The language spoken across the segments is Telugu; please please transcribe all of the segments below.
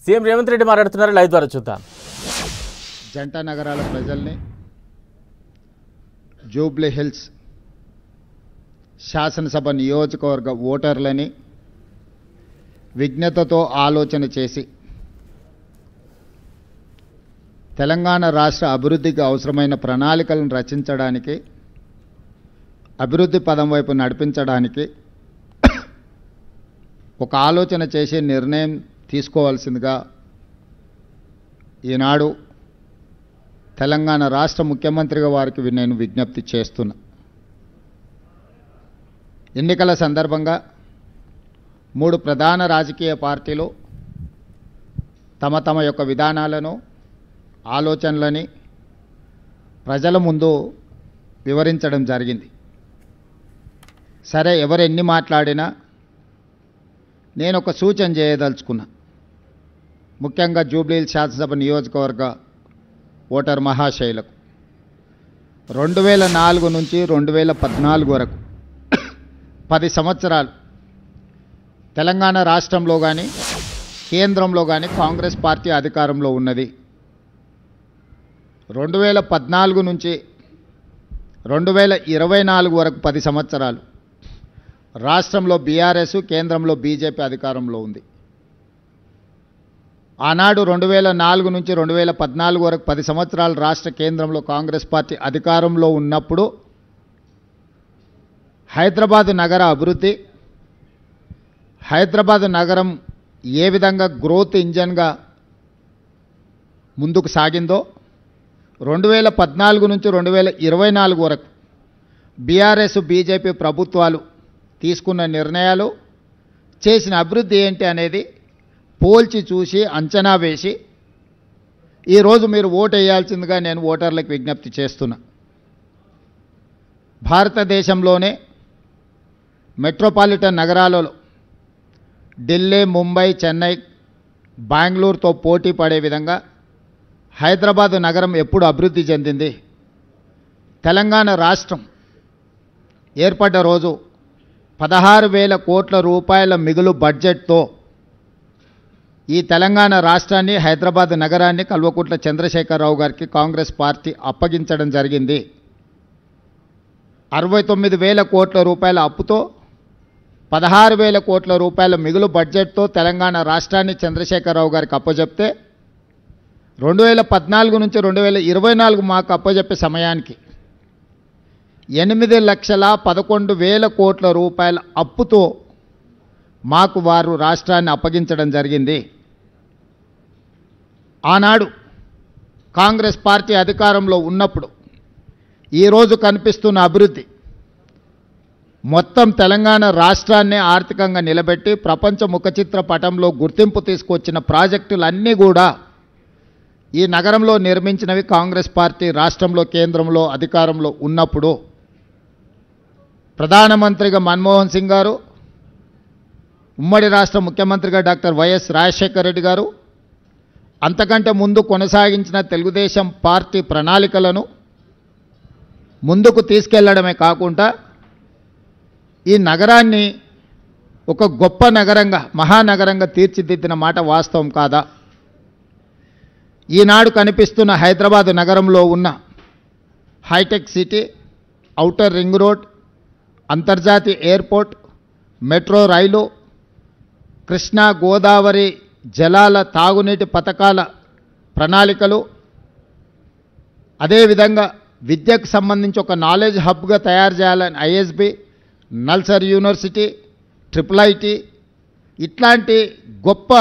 సీఎం రేవంత్ రెడ్డి మాట్లాడుతున్నారు, లైవ్ ద్వారా చూద్దాం. జంట నగరాల ప్రజల్ని, జూబ్లీ హిల్స్ శాసనసభ నియోజకవర్గ ఓటర్లని విజ్ఞతతో ఆలోచన చేసి తెలంగాణ రాష్ట్ర అభివృద్ధికి అవసరమైన ప్రణాళికలను రచించడానికి, అభివృద్ధి పదం వైపు నడిపించడానికి ఒక ఆలోచన చేసి నిర్ణయం తీసుకోవాల్సిందిగా ఈనాడు తెలంగాణ రాష్ట్ర ముఖ్యమంత్రిగా వారికి నేను విజ్ఞప్తి చేస్తున్నా. ఎన్నికల సందర్భంగా 3 ప్రధాన రాజకీయ పార్టీలు తమ తమ యొక్క విధానాలను, ఆలోచనలని ప్రజల ముందు వివరించడం జరిగింది. సరే, ఎవరు ఎన్ని మాట్లాడినా నేను ఒక సూచన చేయదలుచుకున్నా. ముఖ్యంగా జూబ్లీహిల్స్ శాసనసభ నియోజకవర్గ ఓటర్ మహాశైలకు 2004 నుంచి 2014 వరకు 10 సంవత్సరాలు తెలంగాణ రాష్ట్రంలో కానీ కేంద్రంలో కానీ కాంగ్రెస్ పార్టీ అధికారంలో ఉన్నది. 2014 నుంచి 2024 వరకు 10 సంవత్సరాలు రాష్ట్రంలో బీఆర్ఎస్, కేంద్రంలో బీజేపీ అధికారంలో ఉంది. ఆనాడు 2004 నుంచి 2014 వరకు 10 సంవత్సరాలు రాష్ట్ర కేంద్రంలో కాంగ్రెస్ పార్టీ అధికారంలో ఉన్నప్పుడు హైదరాబాద్ నగర అభివృద్ధి, హైదరాబాద్ నగరం ఏ విధంగా గ్రోత్ ఇంజన్గా ముందుకు సాగిందో 2014 నుంచి 2024 వరకు బీఆర్ఎస్, బీజేపీ ప్రభుత్వాలు తీసుకున్న నిర్ణయాలు, చేసిన అభివృద్ధి ఏంటి అనేది పోల్చి చూసి అంచనా వేసి ఈరోజు మీరు ఓటు వేయాల్సిందిగా నేను ఓటర్లకు విజ్ఞప్తి చేస్తున్నా. భారతదేశంలోనే మెట్రోపాలిటన్ నగరాలలో ఢిల్లీ, ముంబై, చెన్నై, బెంగళూరుతో పోటీ పడే విధంగా హైదరాబాదు నగరం ఎప్పుడు అభివృద్ధి చెందింది? తెలంగాణ రాష్ట్రం ఏర్పడ్డ రోజు 16,000 కోట్ల రూపాయల మిగులు బడ్జెట్తో ఈ తెలంగాణ రాష్ట్రాన్ని, హైదరాబాద్ నగరాన్ని కల్వకుంట్ల చంద్రశేఖరరావు గారికి కాంగ్రెస్ పార్టీ అప్పగించడం జరిగింది. 69,000 కోట్ల రూపాయల అప్పుతో 16,000 కోట్ల రూపాయల మిగులు బడ్జెట్తో తెలంగాణ రాష్ట్రాన్ని చంద్రశేఖరరావు గారికి అప్పచెప్తే 2014 నుంచి 2024 మాకు అప్పచెప్పే సమయానికి 8,11,000 కోట్ల రూపాయల అప్పుతో మాకు వారు రాష్ట్రాన్ని అప్పగించడం జరిగింది. ఆనాడు కాంగ్రెస్ పార్టీ అధికారంలో ఉన్నప్పుడు ఈరోజు కనిపిస్తున్న అభివృద్ధి మొత్తం తెలంగాణ రాష్ట్రాన్ని ఆర్థికంగా నిలబెట్టి ప్రపంచ ముఖచిత్ర పటంలో గుర్తింపు తీసుకొచ్చిన ప్రాజెక్టులన్నీ కూడా ఈ నగరంలో నిర్మించినవి కాంగ్రెస్ పార్టీ రాష్ట్రంలో, కేంద్రంలో అధికారంలో ఉన్నప్పుడు. ప్రధానమంత్రిగా మన్మోహన్ సింగ్ గారు, ఉమ్మడి రాష్ట్ర ముఖ్యమంత్రిగా డాక్టర్ వైఎస్ రాజశేఖర రెడ్డి గారు, అంతకంటే ముందు కొనసాగించిన తెలుగుదేశం పార్టీ ప్రణాళికలను ముందుకు తీసుకెళ్లడమే కాకుండా ఈ నగరాన్ని ఒక గొప్ప నగరంగా, మహానగరంగా తీర్చిదిద్దిన మాట వాస్తవం కాదా? ఈనాడు కనిపిస్తున్న హైదరాబాద్ నగరంలో ఉన్న hitech city, outer ring road, అంతర్జాతీయ ఎయిర్పోర్ట్, మెట్రో రైలు, కృష్ణా గోదావరి జలాల తాగునీటి పథకాల ప్రణాళికలు, అదేవిధంగా విద్యకు సంబంధించి ఒక నాలెడ్జ్ హబ్గా తయారు చేయాలని ఐఎస్బి, నల్సర్ యూనివర్సిటీ, IIIT ఇట్లాంటి గొప్ప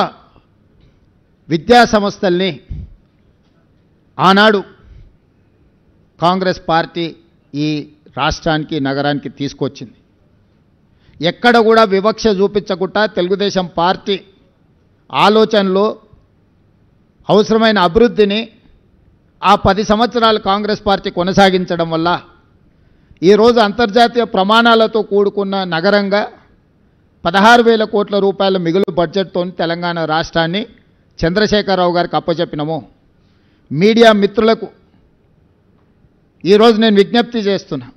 విద్యా సంస్థల్ని ఆనాడు కాంగ్రెస్ పార్టీ ఈ రాష్ట్రానికి, నగరానికి తీసుకొచ్చింది. ఎక్కడ కూడా వివక్ష చూపించకుండా తెలుగుదేశం పార్టీ ఆలోచనలో అవసరమైన అభివృద్ధిని ఆ 10 సంవత్సరాలు కాంగ్రెస్ పార్టీ కొనసాగించడం వల్ల ఈరోజు అంతర్జాతీయ ప్రమాణాలతో కూడుకున్న నగరంగా 16,000 కోట్ల రూపాయల మిగులు బడ్జెట్తో తెలంగాణ రాష్ట్రాన్ని చంద్రశేఖరరావు గారికి అప్పచెప్పినాము. మీడియా మిత్రులకు ఈరోజు నేను విజ్ఞప్తి చేస్తున్నా,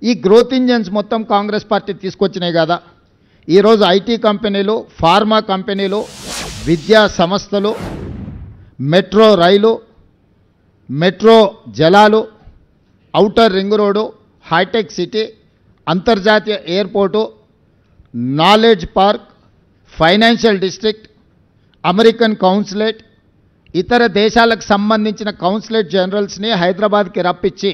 ఈ గ్రోత్ ఇంజన్స్ మొత్తం కాంగ్రెస్ పార్టీ తీసుకొచ్చినాయి కదా. ఈరోజు ఐటీ కంపెనీలు, ఫార్మా కంపెనీలు విద్యా సంస్థలు, మెట్రో రైలు, మెట్రో జలాలు, outer ring road, hitech city, అంతర్జాతీయ airport, knowledge park, financial district, American consulate, ఇతర దేశాలకు సంబంధించిన కౌన్సిలేట్ జనరల్స్ని హైదరాబాద్కి రప్పించి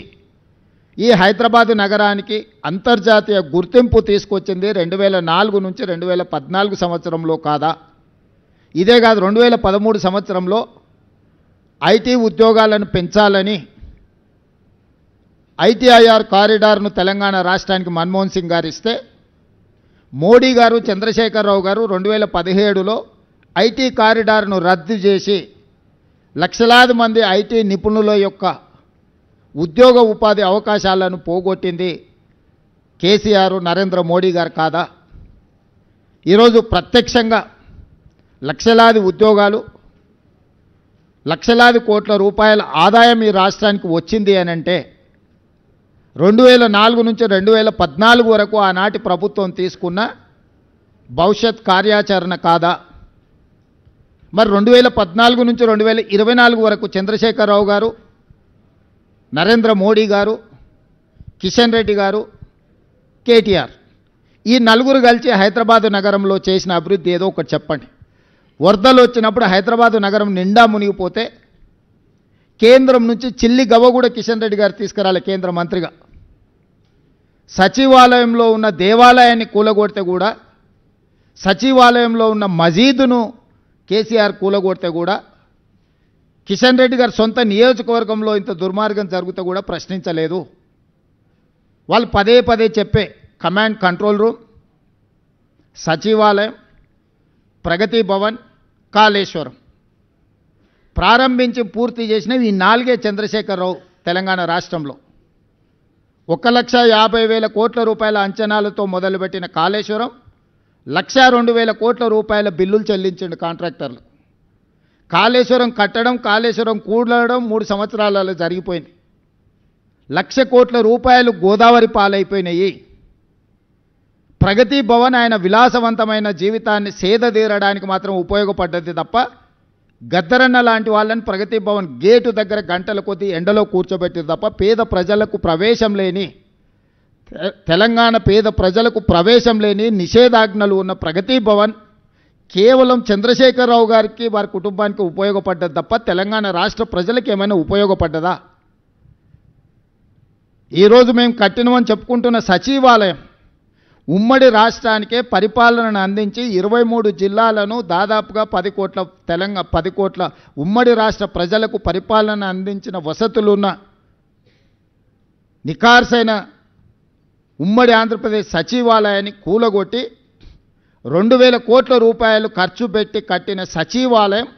ఈ హైదరాబాదు నగరానికి అంతర్జాతీయ గుర్తింపు తీసుకొచ్చింది 2004 నుంచి 2014 సంవత్సరంలో కాదా? ఇదే కాదు, 2013 సంవత్సరంలో ఐటీ ఉద్యోగాలను పెంచాలని ఐటీఐఆర్ కారిడార్ను తెలంగాణ రాష్ట్రానికి మన్మోహన్ సింగ్ గారు ఇస్తే మోడీ గారు, చంద్రశేఖరరావు గారు 2017లో ఐటీ కారిడార్ను రద్దు చేసి లక్షలాది మంది ఐటీ నిపుణుల యొక్క ఉద్యోగ ఉపాధి అవకాశాలను పోగొట్టింది కేసీఆర్, నరేంద్ర మోడీ గారు కాదా? ఈరోజు ప్రత్యక్షంగా లక్షలాది ఉద్యోగాలు, లక్షలాది కోట్ల రూపాయల ఆదాయం ఈ రాష్ట్రానికి వచ్చింది అని అంటే 2004 నుంచి 2014 వరకు ఆనాటి ప్రభుత్వం తీసుకున్న భవిష్యత్ కార్యాచరణ కాదా? మరి 2014 నుంచి 2024 వరకు చంద్రశేఖరరావు గారు, నరేంద్ర మోడీ గారు, కిషన్ రెడ్డి గారు, కేటీఆర్ ఈ నలుగురు కలిసి హైదరాబాదు నగరంలో చేసిన అభివృద్ధి ఏదో ఒకటి చెప్పండి. వరదలు వచ్చినప్పుడు హైదరాబాదు నగరం నిండా మునిగిపోతే కేంద్రం నుంచి చిల్లి గవ్వ కూడా కిషన్ రెడ్డి గారు తీసుకురాలి కేంద్ర మంత్రిగా. సచివాలయంలో ఉన్న దేవాలయాన్ని కూలగొడితే కూడా, సచివాలయంలో ఉన్న మసీదును కేసీఆర్ కూలగొడితే కూడా, కిషన్ రెడ్డి గారు సొంత నియోజకవర్గంలో ఇంత దుర్మార్గం జరుగుతూ కూడా ప్రశ్నించలేదు. వాళ్ళు పదే పదే చెప్పే కమాండ్ కంట్రోల్ రూమ్, సచివాలయం, ప్రగతి భవన్, కాళేశ్వరం ప్రారంభించి పూర్తి చేసినవి ఈ 4 చంద్రశేఖరరావు తెలంగాణ రాష్ట్రంలో. 1,50,000 కోట్ల రూపాయల అంచనాలతో మొదలుపెట్టిన కాళేశ్వరం 1,02,000 కోట్ల రూపాయల బిల్లులు చెల్లించండి కాంట్రాక్టర్లు. కాళేశ్వరం కట్టడం, కాళేశ్వరం కూడడం 3 సంవత్సరాలలో జరిగిపోయింది. 1,00,000 కోట్ల రూపాయలు గోదావరి పాలైపోయినాయి. ప్రగతి భవన్ ఆయన విలాసవంతమైన జీవితాన్ని సేదతీరడానికి మాత్రం ఉపయోగపడ్డది తప్ప గద్దరన్న లాంటి వాళ్ళని ప్రగతి భవన్ గేటు దగ్గర గంటల కొద్దీ ఎండలో కూర్చోబెట్టింది తప్ప పేద ప్రజలకు ప్రవేశం లేని, తెలంగాణ పేద ప్రజలకు ప్రవేశం లేని నిషేధాజ్ఞలు ఉన్న ప్రగతి భవన్ కేవలం చంద్రశేఖరరావు గారికి, వారి కుటుంబానికి ఉపయోగపడ్డది తప్ప తెలంగాణ రాష్ట్ర ప్రజలకు ఏమైనా ఉపయోగపడ్డదా? ఈరోజు మేము కట్టినమని చెప్పుకుంటున్న సచివాలయం ఉమ్మడి రాష్ట్రానికే పరిపాలనను అందించి 23 జిల్లాలను దాదాపుగా 10 కోట్ల ఉమ్మడి రాష్ట్ర ప్రజలకు పరిపాలన అందించిన వసతులున్న నిఖార్సైన ఉమ్మడి ఆంధ్రప్రదేశ్ సచివాలయాన్ని కూలగొట్టి 2,000 కోట్ల రూపాయలు ఖర్చు పెట్టి కట్టిన సచివాలయం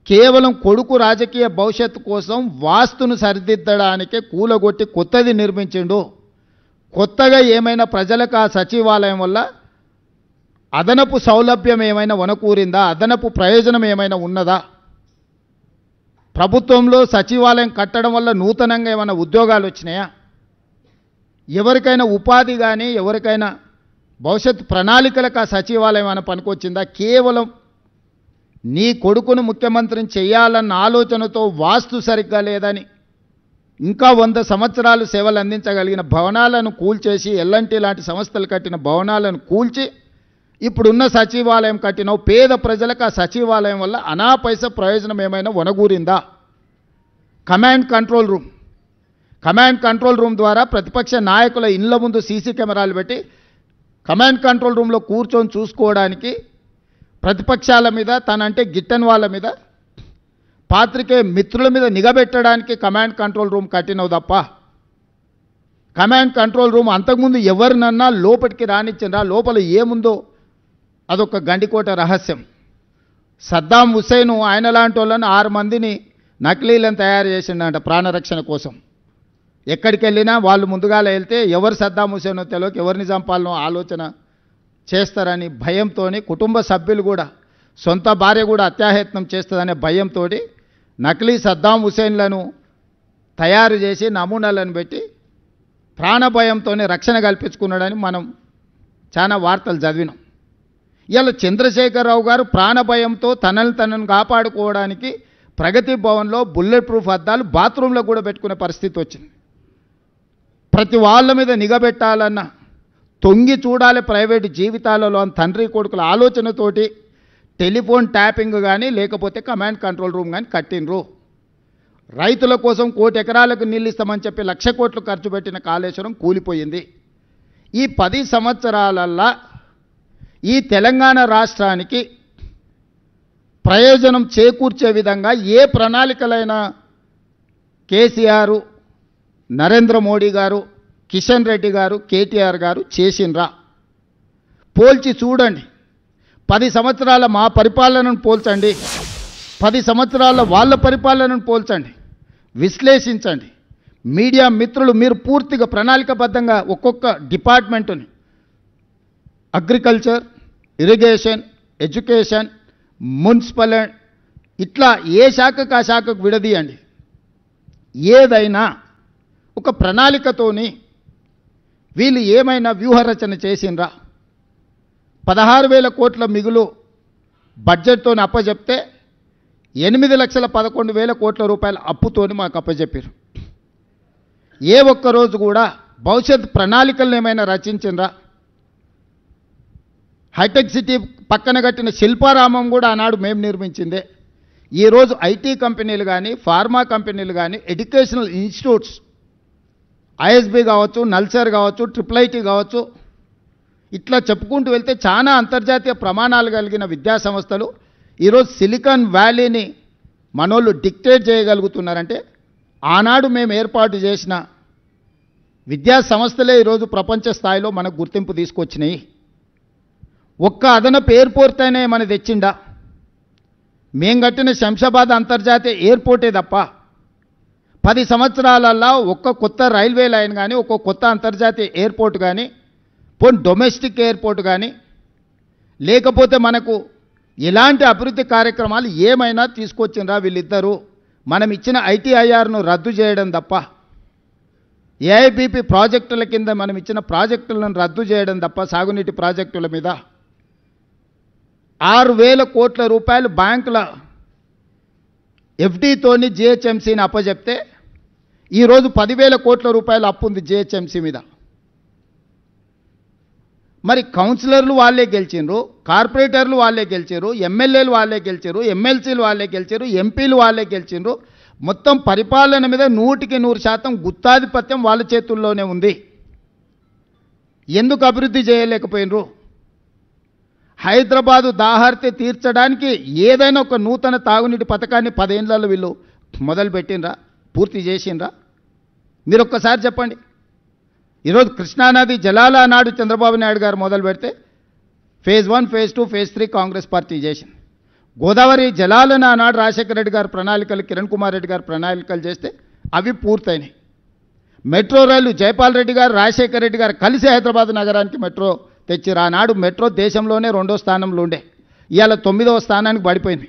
కేవలం కొడుకు రాజకీయ భవిష్యత్తు కోసం వాస్తును సరిదిద్దడానికే కూలగొట్టి కొత్తది నిర్మించిండు. కొత్తగా ఏమైనా ప్రజలకు ఆ సచివాలయం వల్ల అదనపు సౌలభ్యం ఏమైనా వనకూరిందా? అదనపు ప్రయోజనం ఏమైనా ఉన్నదా? ప్రభుత్వంలో సచివాలయం కట్టడం వల్ల నూతనంగా ఏమైనా ఉద్యోగాలు వచ్చినాయా? ఎవరికైనా ఉపాధి కానీ, ఎవరికైనా భవిష్యత్ ప్రణాళికలకు ఆ సచివాలయం ఏమైనా పనికొచ్చిందా? కేవలం నీ కొడుకును ముఖ్యమంత్రిని చేయాలన్న ఆలోచనతో వాస్తు సరిగ్గా లేదని ఇంకా 100 సంవత్సరాలు సేవలు అందించగలిగిన భవనాలను కూల్చేసి, ఎల్ఎన్టీ లాంటి సంస్థలు కట్టిన భవనాలను కూల్చి ఇప్పుడున్న సచివాలయం కట్టిన పేద ప్రజలకు ఆ సచివాలయం వల్ల అనాపైస ప్రయోజనం ఏమైనా వనగూరిందా? కమాండ్ కంట్రోల్ రూమ్ ద్వారా ప్రతిపక్ష నాయకుల ఇళ్ల ముందు సీసీ కెమెరాలు పెట్టి కమాండ్ కంట్రోల్ రూమ్లో కూర్చొని చూసుకోవడానికి ప్రతిపక్షాల మీద, తనంటే గిట్టని వాళ్ళ మీద, పాత్రికే మిత్రుల మీద నిఘబెట్టడానికి కమాండ్ కంట్రోల్ రూమ్ కట్టినవు తప్ప కమాండ్ కంట్రోల్ రూమ్ అంతకుముందు ఎవరినన్నా లోపలికి రానిచ్చిండ్రా? లోపల ఏముందో అదొక గండికోట రహస్యం. సద్దాం హుస్సేన్ ఆయన లాంటి వాళ్ళని 6 మందిని నకిలీలను తయారు చేసిండంట ప్రాణరక్షణ కోసం. ఎక్కడికి వెళ్ళినా వాళ్ళు ముందుగాల వెళ్తే ఎవరు సద్దాం హుస్సేనో తెలియక ఎవరిని చంపాలనో ఆలోచన చేస్తారని భయంతో, కుటుంబ సభ్యులు కూడా, సొంత భార్య కూడా అత్యాయత్నం చేస్తుందనే భయంతో నకిలీ సద్దాం హుస్సేన్లను తయారు చేసి నమూనాలను పెట్టి ప్రాణభయంతోనే రక్షణ కల్పించుకున్నాడని మనం చాలా వార్తలు చదివినాం. ఇవాళ చంద్రశేఖరరావు గారు ప్రాణభయంతో తనను కాపాడుకోవడానికి ప్రగతి భవన్లో బుల్లెట్ ప్రూఫ్ అద్దాలు బాత్రూంలో కూడా పెట్టుకునే పరిస్థితి వచ్చింది. ప్రతి వాళ్ళ మీద నిఘబెట్టాలన్న, తొంగి చూడాలి ప్రైవేటు జీవితాలలో అని తండ్రి కొడుకుల ఆలోచనతోటి టెలిఫోన్ ట్యాపింగ్ కానీ లేకపోతే కమాండ్ కంట్రోల్ రూమ్ కానీ కట్టినరు. రైతుల కోసం 1 కోటి ఎకరాలకు నీళ్ళు ఇస్తామని చెప్పి 1,00,000 కోట్లు ఖర్చు పెట్టిన కాళేశ్వరం కూలిపోయింది. ఈ 10 సంవత్సరాలల్లా ఈ తెలంగాణ రాష్ట్రానికి ప్రయోజనం చేకూర్చే విధంగా ఏ ప్రణాళికలైనా కేసీఆర్, నరేంద్ర మోడీ గారు, కిషన్ రెడ్డి గారు, కేటీఆర్ గారు చేసినరా? పోల్చి చూడండి. 10 సంవత్సరాల మా పరిపాలనను పోల్చండి, 10 సంవత్సరాల వాళ్ళ పరిపాలనను పోల్చండి, విశ్లేషించండి. మీడియా మిత్రులు మీరు పూర్తిగా ప్రణాళికబద్ధంగా ఒక్కొక్క డిపార్ట్మెంటుని, అగ్రికల్చర్, ఇరిగేషన్, ఎడ్యుకేషన్, మున్సిపల్, ఇట్లా ఏ శాఖకు ఆ శాఖకు విడదీయండి. ఏదైనా ఒక ప్రణాళికతోని వీళ్ళు ఏమైనా వ్యూహరచన చేసిండ్రా? 16,000 కోట్ల మిగులు బడ్జెట్తో అప్పచెప్తే 8,11,000 కోట్ల రూపాయల అప్పుతోని మాకు అప్పచెప్పారు. ఏ ఒక్కరోజు కూడా భవిష్యత్ ప్రణాళికలను ఏమైనా రచించిండ్రా? హైటెక్ సిటీ పక్కన కట్టిన శిల్పారామం కూడా ఆనాడు మేము నిర్మించిందే. ఈరోజు ఐటీ కంపెనీలు కానీ, ఫార్మా కంపెనీలు కానీ, ఎడ్యుకేషనల్ ఇన్స్టిట్యూట్స్, ఐఎస్బి కావచ్చు, నల్సార్ కావచ్చు, IIIT కావచ్చు, ఇట్లా చెప్పుకుంటూ వెళ్తే చాలా అంతర్జాతీయ ప్రమాణాలు కలిగిన విద్యా సంస్థలు ఈరోజు సిలికాన్ వ్యాలీని మనోళ్ళు డిక్టేట్ చేయగలుగుతున్నారంటే ఆనాడు మేము ఏర్పాటు చేసిన విద్యా సంస్థలే ఈరోజు ప్రపంచ స్థాయిలో మనకు గుర్తింపు తీసుకొచ్చినాయి. ఒక్క అదనపు ఎయిర్పోర్ట్ అయినా మన తెచ్చిండా? మేం కట్టిన శంషాబాద్ అంతర్జాతీయ ఎయిర్పోర్టే తప్ప 10 సంవత్సరాలల్లో ఒక్క కొత్త రైల్వే లైన్ కానీ, ఒక్క కొత్త అంతర్జాతీయ ఎయిర్పోర్ట్ కానీ, పోనీ డొమెస్టిక్ ఎయిర్పోర్ట్ కానీ, లేకపోతే మనకు ఎలాంటి అభివృద్ధి కార్యక్రమాలు ఏమైనా తీసుకొచ్చిండ్రా వీళ్ళిద్దరూ? మనం ఇచ్చిన ITIRను రద్దు చేయడం తప్ప, AIBP ప్రాజెక్టుల కింద మనం ఇచ్చిన ప్రాజెక్టులను రద్దు చేయడం తప్ప, సాగునీటి ప్రాజెక్టుల మీద 6,000 కోట్ల రూపాయలు బ్యాంకుల FDతోని GHMCని అప్పచెప్తే ఈరోజు 10,000 కోట్ల రూపాయలు అప్పు ఉంది GHMC మీద. మరి కౌన్సిలర్లు వాళ్ళే గెలిచిండ్రు, కార్పొరేటర్లు వాళ్ళే గెలిచారు, ఎమ్మెల్యేలు వాళ్ళే గెలిచారు, ఎమ్మెల్సీలు వాళ్ళే గెలిచారు, ఎంపీలు వాళ్ళే గెలిచిండ్రు. మొత్తం పరిపాలన మీద 100% గుత్తాధిపత్యం వాళ్ళ చేతుల్లోనే ఉంది. ఎందుకు అభివృద్ధి చేయలేకపోయినరు? హైదరాబాదు దాహార్తి తీర్చడానికి ఏదైనా ఒక నూతన తాగునీటి పథకాన్ని 10 ఏళ్లలో వీళ్ళు మొదలుపెట్టినరా? పూర్తి చేసిండ్రా? మీరు ఒక్కసారి చెప్పండి. ఈరోజు కృష్ణానది జలాల నాడు చంద్రబాబు నాయుడు గారు మొదలు పెడితే phase 1, phase 2, phase 3 Congress party చేసింది. గోదావరి జలాలను ఆనాడు రాజశేఖర రెడ్డి గారు ప్రణాళికలు, కిరణ్ కుమార్ రెడ్డి గారు ప్రణాళికలు చేస్తే అవి పూర్తయినాయి. మెట్రో రైలు జైపాల్ రెడ్డి గారు, రాజశేఖర రెడ్డి గారు కలిసి హైదరాబాద్ నగరానికి మెట్రో తెచ్చిరు. ఆనాడు మెట్రో దేశంలోనే 2వ స్థానంలో ఉండే, ఇవాళ 9వ స్థానానికి పడిపోయింది.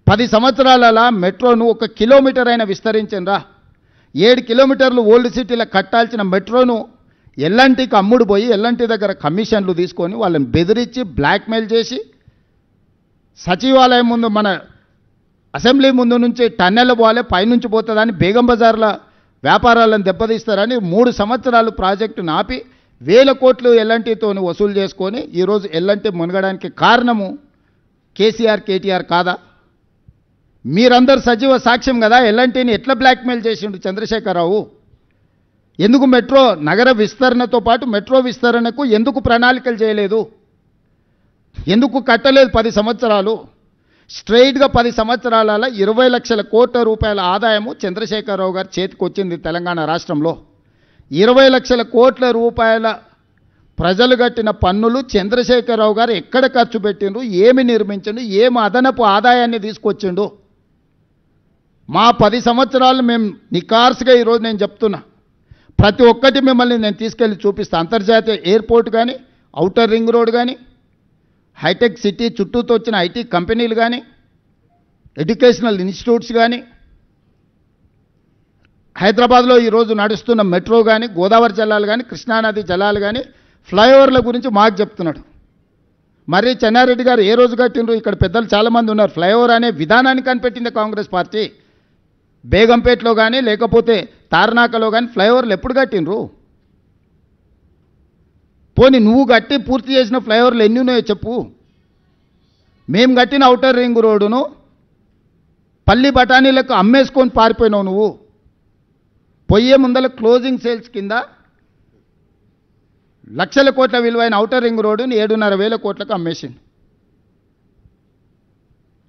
10 సంవత్సరాలలో మెట్రోను 1 కిలోమీటర్ అయినా విస్తరించిండ్రా? 7 కిలోమీటర్లు ఓల్డ్ సిటీలో కట్టాల్సిన మెట్రోను ఎల్ఎన్టీకి అమ్ముడు పోయి ఎల్ఎన్టీ దగ్గర కమిషన్లు తీసుకొని వాళ్ళని బెదిరించి బ్లాక్మెయిల్ చేసి సచివాలయం ముందు, మన అసెంబ్లీ ముందు నుంచి టన్నెల్ పోవాలి, పైనుంచి పోతుందని బేగం బజార్ల వ్యాపారాలను దెబ్బతీస్తారని 3 సంవత్సరాలు ప్రాజెక్టును ఆపి 1,000 కోట్లు ఎల్ఎన్టీతో వసూలు చేసుకొని ఈరోజు ఎల్ఎన్టీ మునగడానికి కారణము కేసీఆర్, కేటీఆర్ కాదా? మీరందరూ సజీవ సాక్ష్యం కదా. ఎల్ఎన్టీని ఎట్లా బ్లాక్మెయిల్ చేసిండు చంద్రశేఖరరావు? ఎందుకు మెట్రో నగర విస్తరణతో పాటు మెట్రో విస్తరణకు ఎందుకు ప్రణాళికలు చేయలేదు? ఎందుకు కట్టలేదు? 10 సంవత్సరాలు స్ట్రైట్గా 10 సంవత్సరాలలో 20 లక్షల కోట్ల రూపాయల ఆదాయము చంద్రశేఖరరావు గారి చేతికి వచ్చింది తెలంగాణ రాష్ట్రంలో. 20 లక్షల కోట్ల రూపాయల ప్రజలు కట్టిన పన్నులు చంద్రశేఖరరావు గారు ఎక్కడ ఖర్చు పెట్టిండ్రు, ఏమి నిర్మించిండు, ఏమి అదనపు ఆదాయాన్ని తీసుకొచ్చిండు? మా 10 సంవత్సరాలు మేము నికార్స్గా ఈరోజు నేను చెప్తున్నా, ప్రతి ఒక్కటి మిమ్మల్ని నేను తీసుకెళ్ళి చూపిస్తాను. అంతర్జాతీయ ఎయిర్పోర్ట్ కానీ, ఔటర్ రింగ్ రోడ్ కానీ, హైటెక్ సిటీ చుట్టూతో వచ్చిన ఐటీ కంపెనీలు కానీ, ఎడ్యుకేషనల్ ఇన్స్టిట్యూట్స్ కానీ, హైదరాబాద్లో ఈరోజు నడుస్తున్న మెట్రో కానీ, గోదావరి జలాలు కానీ, కృష్ణానది జలాలు కానీ, ఫ్లైఓవర్ల గురించి మాకు చెప్తున్నాడు. మరి చెన్నారెడ్డి గారు ఏ రోజు కట్టినరు? ఇక్కడ పెద్దలు చాలామంది ఉన్నారు. ఫ్లైఓవర్ అనే విధానాన్ని కనిపెట్టింది కాంగ్రెస్ పార్టీ. బేగంపేటలో కానీ లేకపోతే తార్నాకలో కానీ ఫ్లైఓవర్లు ఎప్పుడు కట్టినరు? పోనీ నువ్వు కట్టి పూర్తి చేసిన ఫ్లైఓవర్లు ఎన్ని ఉన్నాయో చెప్పు. మేము కట్టిన ఔటర్ రింగ్ రోడ్డును పల్లి బఠానీలకు అమ్మేసుకొని పారిపోయినావు నువ్వు. పొయ్యే ముందల క్లోజింగ్ సేల్స్ కింద లక్షల కోట్ల విలువైన ఔటర్ రింగ్ రోడ్డుని 7,500 కోట్లకు అమ్మేసింది.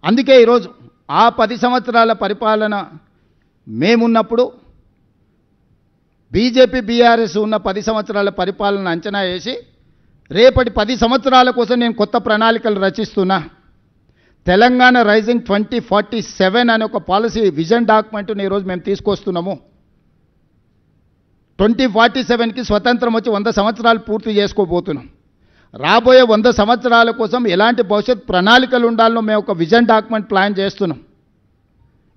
అందుకే ఈరోజు ఆ 10 సంవత్సరాల పరిపాలన మేమున్నప్పుడు బీజేపీ బీఆర్ఎస్ ఉన్న 10 సంవత్సరాల పరిపాలన అంచనా వేసి రేపటి 10 సంవత్సరాల కోసం నేను కొత్త ప్రణాళికలు రచిస్తున్నా. తెలంగాణ రైజింగ్ 2047 అనే ఒక పాలసీ విజన్ డాక్యుమెంట్ని ఈరోజు మేము తీసుకొస్తున్నాము. 2047కి స్వతంత్రం వచ్చి 100 సంవత్సరాలు పూర్తి చేసుకోబోతున్నాం. రాబోయే 100 సంవత్సరాల కోసం ఎలాంటి భవిష్యత్ ప్రణాళికలు ఉండాలనో మేము ఒక విజన్ డాక్యుమెంట్ ప్లాన్ చేస్తున్నాం.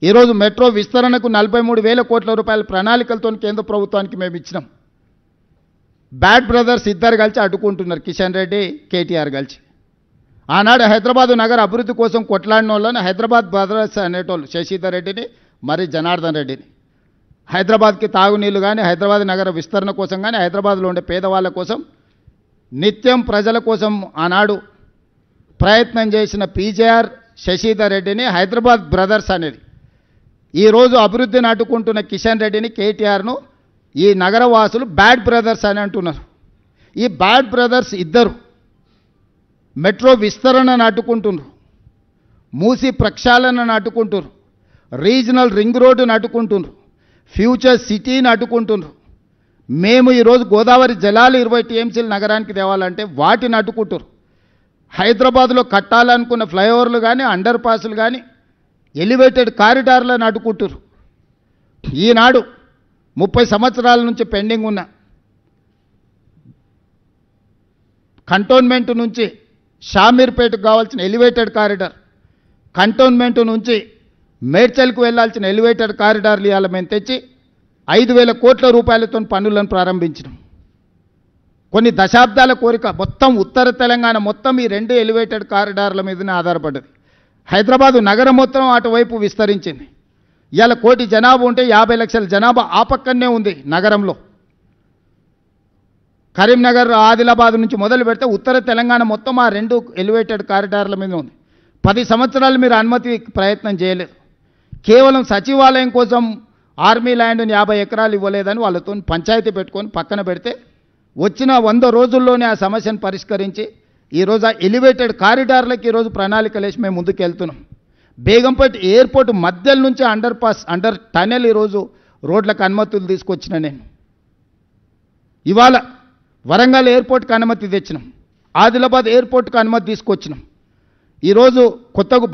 ఈరోజు మెట్రో విస్తరణకు 43,000 కోట్ల రూపాయల ప్రణాళికలతో కేంద్ర ప్రభుత్వానికి మేము ఇచ్చినాం. బ్యాడ్ బ్రదర్స్ ఇద్దరు కలిసి అడ్డుకుంటున్నారు, కిషన్ రెడ్డి కేటీఆర్ కలిసి. ఆనాడు హైదరాబాదు నగర అభివృద్ధి కోసం కొట్లాడిన వాళ్ళని హైదరాబాద్ బ్రదర్స్ అనేటోళ్ళు, శశిధర్ రెడ్డిని మరి జనార్దన్ రెడ్డిని. హైదరాబాద్కి తాగునీళ్ళు కానీ హైదరాబాద్ నగర విస్తరణ కోసం కానీ హైదరాబాద్లో ఉండే పేదవాళ్ళ కోసం నిత్యం ప్రజల కోసం ఆనాడు ప్రయత్నం చేసిన పీజేఆర్ శశిధర్ రెడ్డిని హైదరాబాద్ బ్రదర్స్ అనేది. ఈరోజు అభివృద్ధిని అడ్డుకుంటున్న కిషన్ రెడ్డిని కేటీఆర్ను ఈ నగరవాసులు బ్యాడ్ బ్రదర్స్ అని అంటున్నారు. ఈ బ్యాడ్ బ్రదర్స్ ఇద్దరు మెట్రో విస్తరణను అడ్డుకుంటున్నారు, మూసి ప్రక్షాళనను అడ్డుకుంటున్నారు, రీజనల్ రింగ్ రోడ్డును అడ్డుకుంటున్నారు, ఫ్యూచర్ సిటీని అడ్డుకుంటున్నారు. మేము ఈరోజు గోదావరి జలాలు 20 టీఎంసీలు నగరానికి తేవాలంటే వాటిని అడ్డుకుంటారు. హైదరాబాద్లో కట్టాలనుకున్న ఫ్లైఓవర్లు కానీ అండర్ పాస్లు కానీ ఎలివేటెడ్ కారిడార్లను అడ్డుకుంటారు. ఈనాడు 30 సంవత్సరాల నుంచి పెండింగ్ ఉన్న కంటోన్మెంట్ నుంచి షామీర్పేటకు కావాల్సిన ఎలివేటెడ్ కారిడార్, కంటోన్మెంట్ నుంచి మేడ్చల్కు వెళ్లాల్సిన ఎలివేటెడ్ కారిడార్లు ఇవాళ మేము తెచ్చి 5,000 కోట్ల రూపాయలతో పనులను ప్రారంభించినాం. కొన్ని దశాబ్దాల కోరిక మొత్తం ఉత్తర తెలంగాణ మొత్తం ఈ 2 ఎలివేటెడ్ కారిడార్ల మీదనే ఆధారపడ్డది. హైదరాబాదు నగరం మొత్తం అటువైపు విస్తరించింది. ఇవాళ 1 కోటి జనాభా ఉంటే 50 లక్షల జనాభా ఆ పక్కనే ఉంది నగరంలో. కరీంనగర్ ఆదిలాబాద్ నుంచి మొదలు పెడితే ఉత్తర తెలంగాణ మొత్తం ఆ 2 ఎలివేటెడ్ కారిడార్ల మీద ఉంది. 10 సంవత్సరాలు మీరు అనుమతి ప్రయత్నం చేయలేదు. కేవలం సచివాలయం కోసం ఆర్మీ ల్యాండ్ని 50 ఎకరాలు ఇవ్వలేదని వాళ్ళతో పంచాయతీ పెట్టుకొని పక్కన పెడితే వచ్చిన 100 రోజుల్లోనే ఆ సమస్యను పరిష్కరించి ఈరోజు ఆ ఎలివేటెడ్ కారిడార్లకి ఈరోజు ప్రణాళికలు వేసి మేము ముందుకు వెళ్తున్నాం. బేగంపేట ఎయిర్పోర్ట్ మధ్యలో నుంచి అండర్ టనెల్ ఈరోజు రోడ్లకు అనుమతులు తీసుకొచ్చిన నేను. ఇవాళ వరంగల్ ఎయిర్పోర్ట్కి అనుమతి తెచ్చినాం, ఆదిలాబాద్ ఎయిర్పోర్ట్కి అనుమతి తీసుకొచ్చినాం. ఈరోజు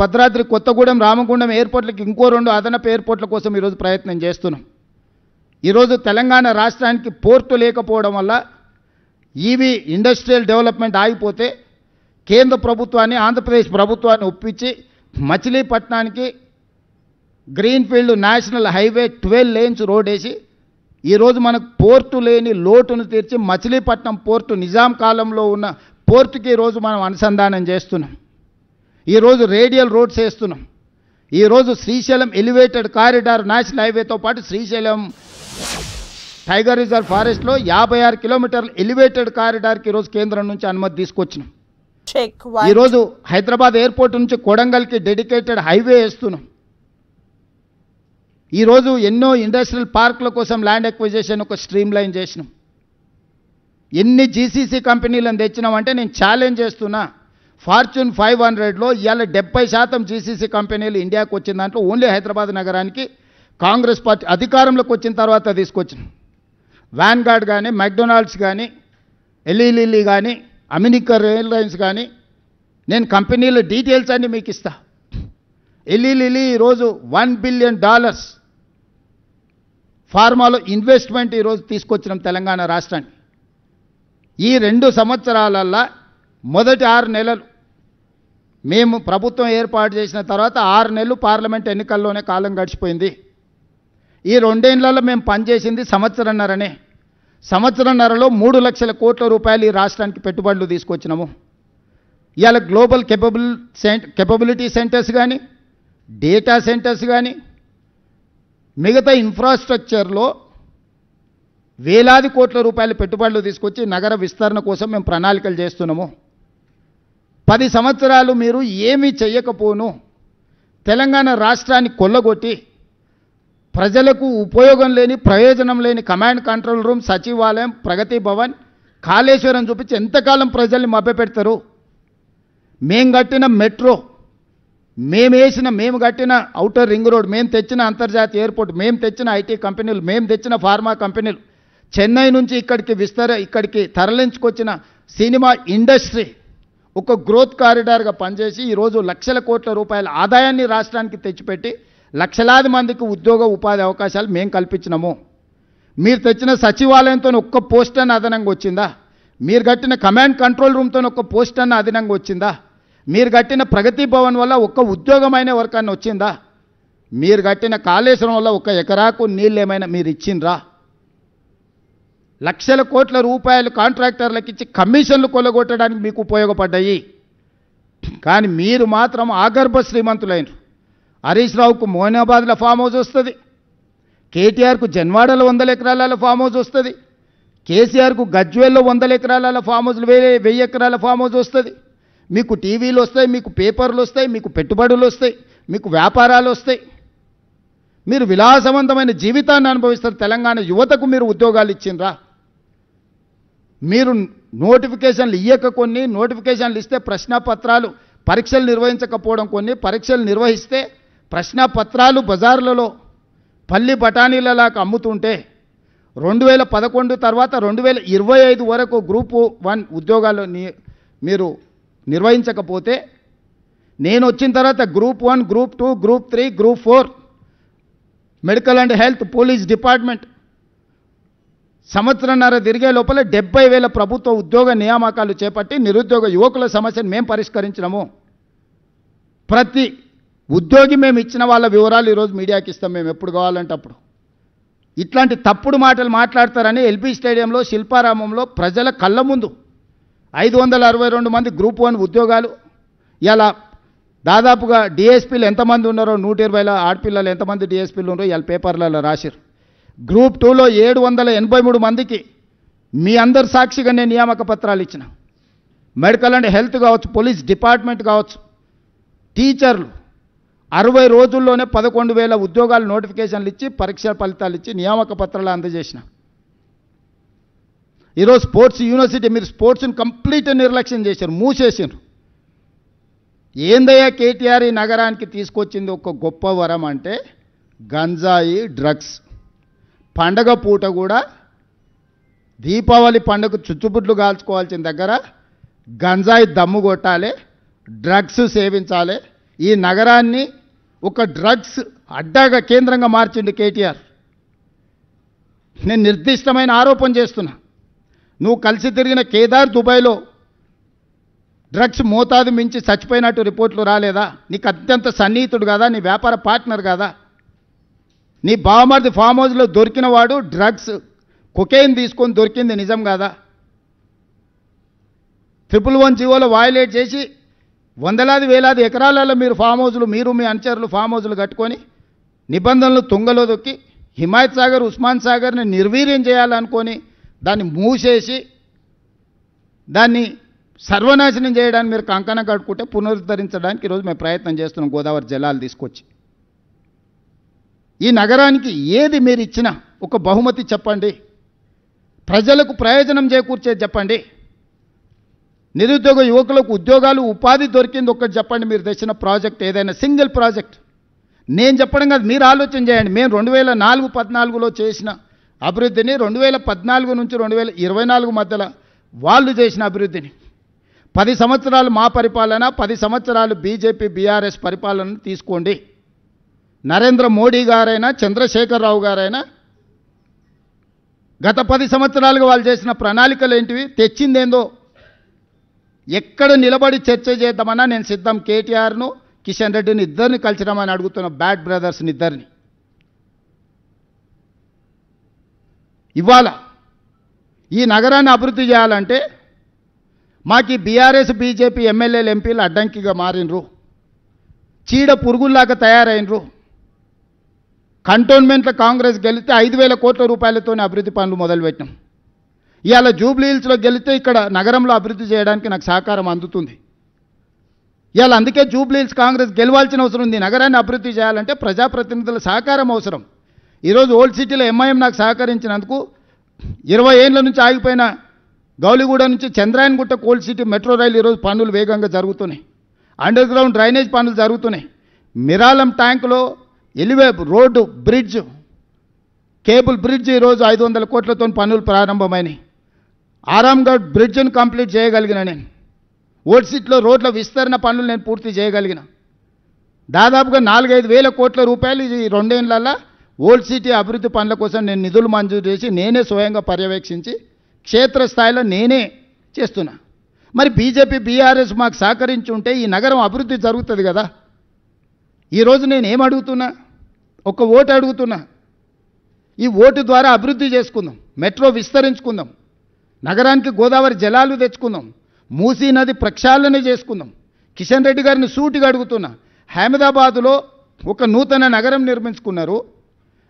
భద్రాద్రి కొత్తగూడెం రామగుండం ఎయిర్పోర్ట్లకి ఇంకో 2 అదనపు ఎయిర్పోర్ట్ల కోసం ఈరోజు ప్రయత్నం చేస్తున్నాం. ఈరోజు తెలంగాణ రాష్ట్రానికి పోర్టు లేకపోవడం వల్ల ఈవీ ఇండస్ట్రియల్ డెవలప్మెంట్ ఆగిపోతే కేంద్ర ప్రభుత్వాన్ని ఆంధ్రప్రదేశ్ ప్రభుత్వాన్ని ఒప్పించి మచిలీపట్నానికి greenfield national highway 12 lanes road వేసి ఈరోజు మనకు పోర్టు లేని లోటును తీర్చి మచిలీపట్నం పోర్టు నిజాం కాలంలో ఉన్న పోర్టుకి ఈరోజు మనం అనుసంధానం చేస్తున్నాం. ఈరోజు రేడియల్ రోడ్స్ వేస్తున్నాం. ఈరోజు శ్రీశైలం ఎలివేటెడ్ కారిడార్ నేషనల్ హైవేతో పాటు శ్రీశైలం టైగర్ రిజర్వ్ ఫారెస్ట్లో 56 కిలోమీటర్ల ఎలివేటెడ్ కారిడార్కి ఈరోజు కేంద్రం నుంచి అనుమతి తీసుకొచ్చినాం. ఈరోజు హైదరాబాద్ ఎయిర్పోర్ట్ నుంచి కొడంగల్కి డెడికేటెడ్ హైవే వేస్తున్నాం. ఈరోజు ఎన్నో ఇండస్ట్రియల్ పార్కుల కోసం ల్యాండ్ ఎక్విజిషన్ ఒక స్ట్రీమ్ లైన్ చేసినాం. ఎన్ని జీసీసీ కంపెనీలను తెచ్చినామంటే నేను ఛాలెంజ్ చేస్తున్నా, ఫార్చ్యూన్ 500లో ఇవాళ 70% జీసీసీ కంపెనీలు ఇండియాకు వచ్చిన దాంట్లో ఓన్లీ హైదరాబాద్ నగరానికి కాంగ్రెస్ పార్టీ అధికారంలోకి వచ్చిన తర్వాత తీసుకొచ్చినాం. వ్యాన్గార్డ్ కానీ, మెక్డొనాల్డ్స్ కానీ, ఎల్ఈలిల్లీ కానీ, అమెరికన్ ఎయిర్లైన్స్ కానీ, నేను కంపెనీల డీటెయిల్స్ అన్నీ మీకు ఇస్తా. ఎల్ఈలిల్లీ ఈరోజు $1 బిలియన్ ఫార్మాలో ఇన్వెస్ట్మెంట్ ఈరోజు తీసుకొచ్చినాం తెలంగాణ రాష్ట్రానికి. ఈ 2 సంవత్సరాలల్లో మొదటి 6 నెలలు మేము ప్రభుత్వం ఏర్పాటు చేసిన తర్వాత 6 నెలలు పార్లమెంట్ ఎన్నికల్లోనే కాలం గడిచిపోయింది. ఈ 2 ఏళ్లలో మేము పనిచేసింది సంవత్సరన్నరనే. సంవత్సరన్నరలో 3 లక్షల కోట్ల రూపాయలు ఈ రాష్ట్రానికి పెట్టుబడులు తీసుకొచ్చినాము. ఇవాళ గ్లోబల్ కెపబిలిటీ సెంటర్స్ కానీ డేటా సెంటర్స్ కానీ మిగతా ఇన్ఫ్రాస్ట్రక్చర్లో వేలాది కోట్ల రూపాయల పెట్టుబడులు తీసుకొచ్చి నగర విస్తరణ కోసం మేము ప్రణాళికలు చేస్తున్నాము. 10 సంవత్సరాలు మీరు ఏమీ చెయ్యకపోను తెలంగాణ రాష్ట్రాన్ని కొల్లగొట్టి ప్రజలకు ఉపయోగం లేని ప్రయోజనం లేని కమాండ్ కంట్రోల్ రూమ్, సచివాలయం, ప్రగతి భవన్, కాళేశ్వరం చూపించి ఎంతకాలం ప్రజల్ని మభ్యపెడతారు? మేము కట్టిన మెట్రో, మేము కట్టిన ఔటర్ రింగ్ రోడ్, మేము తెచ్చిన అంతర్జాతీయ ఎయిర్పోర్ట్, మేము తెచ్చిన ఐటీ కంపెనీలు, మేము తెచ్చిన ఫార్మా కంపెనీలు, చెన్నై నుంచి ఇక్కడికి తరలించుకొచ్చిన సినిమా ఇండస్ట్రీ ఒక గ్రోత్ కారిడార్గా పనిచేసి ఈరోజు లక్షల కోట్ల రూపాయల ఆదాయాన్ని రాష్ట్రానికి తెచ్చిపెట్టి లక్షలాది మందికి ఉద్యోగ ఉపాధి అవకాశాలు మేము కల్పించినాము. మీరు తెచ్చిన సచివాలయంతో ఒక్క పోస్ట్ అన్న అదనంగా వచ్చిందా? మీరు కట్టిన కమాండ్ కంట్రోల్ రూమ్తో ఒక్క పోస్ట్ అన్న అదనంగా వచ్చిందా? మీరు కట్టిన ప్రగతి భవన్ వల్ల ఒక్క ఉద్యోగమైన వర్కాన్ని వచ్చిందా? మీరు కట్టిన కాళేశ్వరం వల్ల ఒక్క ఎకరాకు నీళ్ళు ఏమైనా మీరు ఇచ్చిండ్రా? లక్షల కోట్ల రూపాయలు కాంట్రాక్టర్లకు ఇచ్చి కమిషన్లు కొల్లగొట్టడానికి మీకు ఉపయోగపడ్డాయి. కానీ మీరు మాత్రం ఆగర్భ శ్రీమంతులైనరు. హరీష్ రావుకు మోయినాబాద్లో ఫామ్ హౌస్ వస్తుంది, కేటీఆర్కు జన్వాడలో 100 ఎకరాల ఫామ్ హౌస్ వస్తుంది, కేసీఆర్కు గజ్వేల్లో 100 ఎకరాల ఫామ్ హౌస్లు 1000 ఎకరాల ఫామ్ హౌస్ వస్తుంది. మీకు టీవీలు వస్తాయి, మీకు పేపర్లు వస్తాయి, మీకు పెట్టుబడులు వస్తాయి, మీకు వ్యాపారాలు వస్తాయి. మీరు విలాసవంతమైన జీవితాన్ని అనుభవిస్తారు. తెలంగాణ యువతకు మీరు ఉద్యోగాలు ఇచ్చిండ్రా? మీరు నోటిఫికేషన్లు కొన్ని నోటిఫికేషన్లు ఇస్తే ప్రశ్నపత్రాలు పరీక్షలు నిర్వహించకపోవడం, కొన్ని పరీక్షలు నిర్వహిస్తే ప్రశ్నపత్రాలు బజార్లలో పల్లి బఠానీలలాగా అమ్ముతుంటే 2011 తర్వాత 2025 వరకు గ్రూప్ 1 ఉద్యోగాలు మీరు నిర్వహించకపోతే, నేను వచ్చిన తర్వాత group 1, group 2, group 3, group 4, medical and health, police department సంవత్సరంన్నర తిరిగే లోపల 70,000 ప్రభుత్వ ఉద్యోగ నియామకాలు చేపట్టి నిరుద్యోగ యువకుల సమస్యను మేము పరిష్కరించినాము. ప్రతి ఉద్యోగి మేము ఇచ్చిన వాళ్ళ వివరాలు ఈరోజు మీడియాకి ఇస్తాం మేము ఎప్పుడు కావాలంటే అప్పుడు. ఇట్లాంటి తప్పుడు మాటలు మాట్లాడతారని ఎల్బీ స్టేడియంలో శిల్పారామంలో ప్రజల కళ్ళ ముందు 562 మంది గ్రూప్ 1 ఉద్యోగాలు, ఇలా దాదాపుగా డిఎస్పీలు ఎంతమంది ఉన్నారో 120 ఆడపిల్లలు ఎంతమంది డిఎస్పీలు ఉన్నారో ఇలా పేపర్లలో రాశారు. గ్రూప్ 2లో 783 మందికి మీ అందరు సాక్షిగా నేను నియామక పత్రాలు ఇచ్చిన. మెడికల్ అండ్ హెల్త్ కావచ్చు, పోలీస్ డిపార్ట్మెంట్ కావచ్చు, టీచర్లు 60 రోజుల్లోనే 11,000 ఉద్యోగాలు నోటిఫికేషన్లు ఇచ్చి పరీక్ష ఫలితాలు ఇచ్చి నియామక పత్రాలు అందజేసిన. ఈరోజు స్పోర్ట్స్ యూనివర్సిటీ మీరు స్పోర్ట్స్ని కంప్లీట్ నిర్లక్ష్యం చేశారు, మూసేసారు. ఏందయ్యా కేటీఆర్ ఈ నగరానికి తీసుకొచ్చింది ఒక గొప్ప వరం అంటే గంజాయి, డ్రగ్స్. పండగ పూట కూడా దీపావళి పండుగ చుచ్చుబుడ్లు కాల్చుకోవాల్సిన దగ్గర గంజాయి దమ్ము కొట్టాలి, డ్రగ్స్ సేవించాలి. ఈ నగరాన్ని ఒక డ్రగ్స్ అడ్డాగా కేంద్రంగా మార్చిండు కేటీఆర్. నేను నిర్దిష్టమైన ఆరోపణ చేస్తున్నా. నువ్వు కలిసి తిరిగిన కేదార్ దుబాయ్లో డ్రగ్స్ మోతాదు మించి చచ్చిపోయినట్టు రిపోర్ట్లు రాలేదా? నీకు అత్యంత సన్నిహితుడు కదా, నీ వ్యాపార పార్ట్నర్ కదా. నీ బావమరిది ఫామ్ హౌస్లో దొరికిన వాడు డ్రగ్స్ కొకైన్ తీసుకొని దొరికింది నిజం కదా. 111 జీవోలో వయలేట్ చేసి వందలాది వేలాది ఎకరాలలో మీరు ఫామ్ హౌస్లు, మీరు మీ అనుచరులు ఫామ్ హౌస్లు కట్టుకొని నిబంధనలు తుంగలో దొక్కి హిమాయత్ సాగర్, ఉస్మాన్ సాగర్ని నిర్వీర్యం చేయాలనుకొని దాన్ని మూసేసి దాన్ని సర్వనాశనం చేయడానికి మీరు కంకణం కట్టుకుంటే పునరుద్ధరించడానికి ఈరోజు మేము ప్రయత్నం చేస్తున్నాం గోదావరి జలాలు తీసుకొచ్చి. ఈ నగరానికి ఏది మీరు ఇచ్చినా ఒక బహుమతి చెప్పండి, ప్రజలకు ప్రయోజనం చేకూర్చేది చెప్పండి, నిరుద్యోగ యువకులకు ఉద్యోగాలు ఉపాధి దొరికింది ఒక్కటి చెప్పండి. మీరు తెచ్చిన ప్రాజెక్ట్ ఏదైనా సింగిల్ ప్రాజెక్ట్ నేను చెప్పడం కాదు, మీరు ఆలోచన చేయండి. మేము 2014-14లో చేసిన అభివృద్ధిని 2014 నుంచి 2024 మధ్యలో వాళ్ళు చేసిన అభివృద్ధిని 10 సంవత్సరాలు మా పరిపాలన, 10 సంవత్సరాలు బీజేపీ బీఆర్ఎస్ పరిపాలన తీసుకోండి. నరేంద్ర మోడీ గారైనా చంద్రశేఖరరావు గారైనా గత 10 సంవత్సరాలుగా వాళ్ళు చేసిన ప్రణాళికలు ఏంటివి, తెచ్చిందేందో ఎక్కడ నిలబడి చర్చ చేద్దామన్నా నేను సిద్ధం. కేటీఆర్ను కిషన్ రెడ్డిని ఇద్దరిని కలిసిరామని అడుగుతున్న, బ్యాడ్ బ్రదర్స్ని ఇద్దరిని. ఇవాళ ఈ నగరాన్ని అభివృద్ధి చేయాలంటే మాకు ఈ బీఆర్ఎస్ బీజేపీ ఎమ్మెల్యేలు ఎంపీలు అడ్డంకిగా మారినరు, చీడ పురుగుల్లాగా తయారైనరు. కంటోన్మెంట్లో కాంగ్రెస్ గెలిస్తే 5,000 కోట్ల రూపాయలతోనే అభివృద్ధి పనులు మొదలుపెట్టినాం. ఇవాళ జూబ్లీ హిల్స్లో గెలిస్తే ఇక్కడ నగరంలో అభివృద్ధి చేయడానికి నాకు సహకారం అందుతుంది. ఇవాళ అందుకే జూబ్లీ హిల్స్ కాంగ్రెస్ గెలవాల్సిన అవసరం ఉంది. నగరాన్ని అభివృద్ధి చేయాలంటే ప్రజాప్రతినిధుల సహకారం అవసరం. ఈరోజు ఓల్డ్ సిటీలో ఎంఐఎం నాకు సహకరించినందుకు 20 ఏళ్ల నుంచి ఆగిపోయిన గౌలిగూడ నుంచి చంద్రాయన్గుట్ట ఓల్డ్ సిటీ మెట్రో రైలు ఈరోజు పనులు వేగంగా జరుగుతున్నాయి. అండర్ గ్రౌండ్ డ్రైనేజ్ పనులు జరుగుతున్నాయి. మిరాలం ట్యాంకులో elevated road bridge, cable bridge ఈరోజు 500 కోట్లతో పనులు ప్రారంభమైనాయి. ఆరాంగఢ్ బ్రిడ్జ్ను కంప్లీట్ చేయగలిగిన నేను. ఓల్డ్ సిటీలో రోడ్ల విస్తరణ పనులు నేను పూర్తి చేయగలిగిన. దాదాపుగా 4-5 వేల కోట్ల రూపాయలు ఈ 2 ఏళ్లలో ఓల్డ్ సిటీ అభివృద్ధి పనుల కోసం నేను నిధులు మంజూరు చేసి నేనే స్వయంగా పర్యవేక్షించి క్షేత్రస్థాయిలో నేనే చేస్తున్నా. మరి బీజేపీ బీఆర్ఎస్ మాకు సహకరించి ఉంటే ఈ నగరం అభివృద్ధి జరుగుతుంది కదా. ఈరోజు నేను ఏం అడుగుతున్నా, ఒక ఓటు అడుగుతున్నా. ఈ ఓటు ద్వారా అభివృద్ధి చేసుకుందాం, మెట్రో విస్తరించుకుందాం, నగరానికి గోదావరి జలాలు తెచ్చుకుందాం, మూసీ నది ప్రక్షాళన చేసుకుందాం. కిషన్ రెడ్డి గారిని సూటిగా అడుగుతున్నా. అహ్మదాబాదులో ఒక నూతన నగరం నిర్మించుకున్నారు.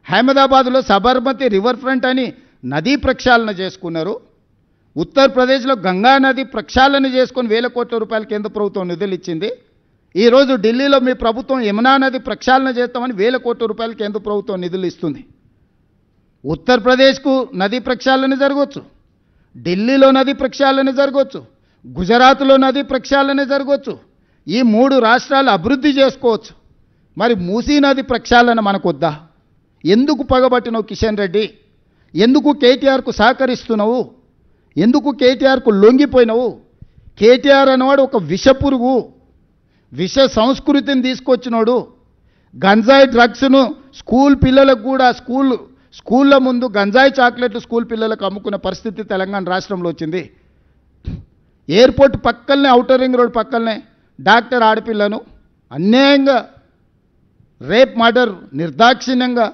అహ్మదాబాదులో సబర్మతి రివర్ ఫ్రంట్ అని నదీ ప్రక్షాళన చేసుకున్నారు. ఉత్తరప్రదేశ్లో గంగా నది ప్రక్షాళన చేసుకొని 1,000 కోట్ల రూపాయలు కేంద్ర ప్రభుత్వం నిధులు ఇచ్చింది. ఈరోజు ఢిల్లీలో మీ ప్రభుత్వం యమునా నది ప్రక్షాళన చేస్తామని 1,000 కోట్ల రూపాయలు కేంద్ర ప్రభుత్వం నిధులు ఇస్తుంది. ఉత్తరప్రదేశ్కు నదీ ప్రక్షాళన జరగవచ్చు, ఢిల్లీలో నదీ ప్రక్షాళన జరగవచ్చు, గుజరాత్లో నదీ ప్రక్షాళన జరగవచ్చు. ఈ 3 రాష్ట్రాలు అభివృద్ధి చేసుకోవచ్చు. మరి మూసీ నది ప్రక్షాళన మనకు వద్దా? ఎందుకు పగబట్టినావు కిషన్ రెడ్డి? ఎందుకు కేటీఆర్కు సహకరిస్తున్నావు? ఎందుకు కేటీఆర్కు లొంగిపోయినావు? కేటీఆర్ అనేవాడు ఒక విషపురుగు, విష సంస్కృతిని తీసుకొచ్చినోడు. గంజాయి డ్రగ్స్ను స్కూల్ పిల్లలకు కూడా స్కూళ్ళ ముందు గంజాయి చాక్లెట్లు స్కూల్ పిల్లలకు అమ్ముకునే పరిస్థితి తెలంగాణ రాష్ట్రంలో వచ్చింది. ఎయిర్పోర్ట్ పక్కనే, ఔటర్ రింగ్ రోడ్ పక్కనే డాక్టర్ ఆడపిల్లను అన్యాయంగా రేప్ మర్డర్, నిర్దాక్షిణ్యంగా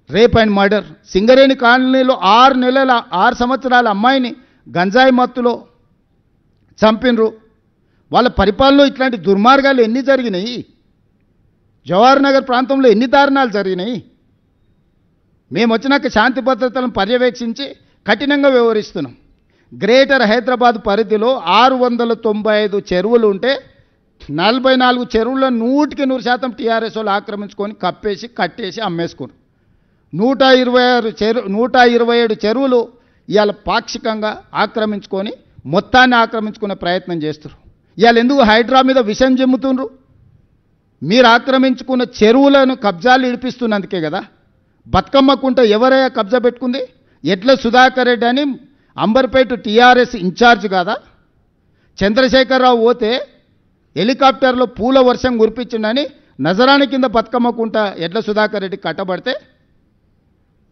రేప్ అండ్ మర్డర్. సింగరేణి కాలనీలో 6 సంవత్సరాల అమ్మాయిని గంజాయి మత్తులో చంపినరు. వాళ్ళ పరిపాలనలో ఇట్లాంటి దుర్మార్గాలు ఎన్ని జరిగినాయి? జవహర్ నగర్ ప్రాంతంలో ఎన్ని దారుణాలు జరిగినాయి? మేము వచ్చినాక శాంతి భద్రతలను పర్యవేక్షించి కఠినంగా వ్యవహరిస్తున్నాం. గ్రేటర్ హైదరాబాద్ పరిధిలో 695 చెరువులు ఉంటే 44 చెరువుల్లో 100% టీఆర్ఎస్ వాళ్ళు ఆక్రమించుకొని కప్పేసి కట్టేసి అమ్మేసుకున్నారు. 127 చెరువులు ఇవాళ పాక్షికంగా ఆక్రమించుకొని మొత్తాన్ని ఆక్రమించుకునే ప్రయత్నం చేస్తారు. ఇవాళ ఎందుకు హైడ్రా మీద విషం జమ్ముతుండ్రు? మీరు ఆక్రమించుకున్న చెరువులను కబ్జాలు ఇడిపిస్తున్నందుకే కదా. బతుకమ్మ కుంట ఎవరయ్యా కబ్జా పెట్టుకుంది? ఎడ్ల సుధాకర్ రెడ్డి అని అంబర్పేట టీఆర్ఎస్ ఇన్ఛార్జ్ కాదా? చంద్రశేఖరరావు పోతే హెలికాప్టర్లో పూల వర్షం కురిపించిందని నజరాని కింద బతుకమ్మ కుంట ఎడ్ల సుధాకర్ రెడ్డి కట్టబడితే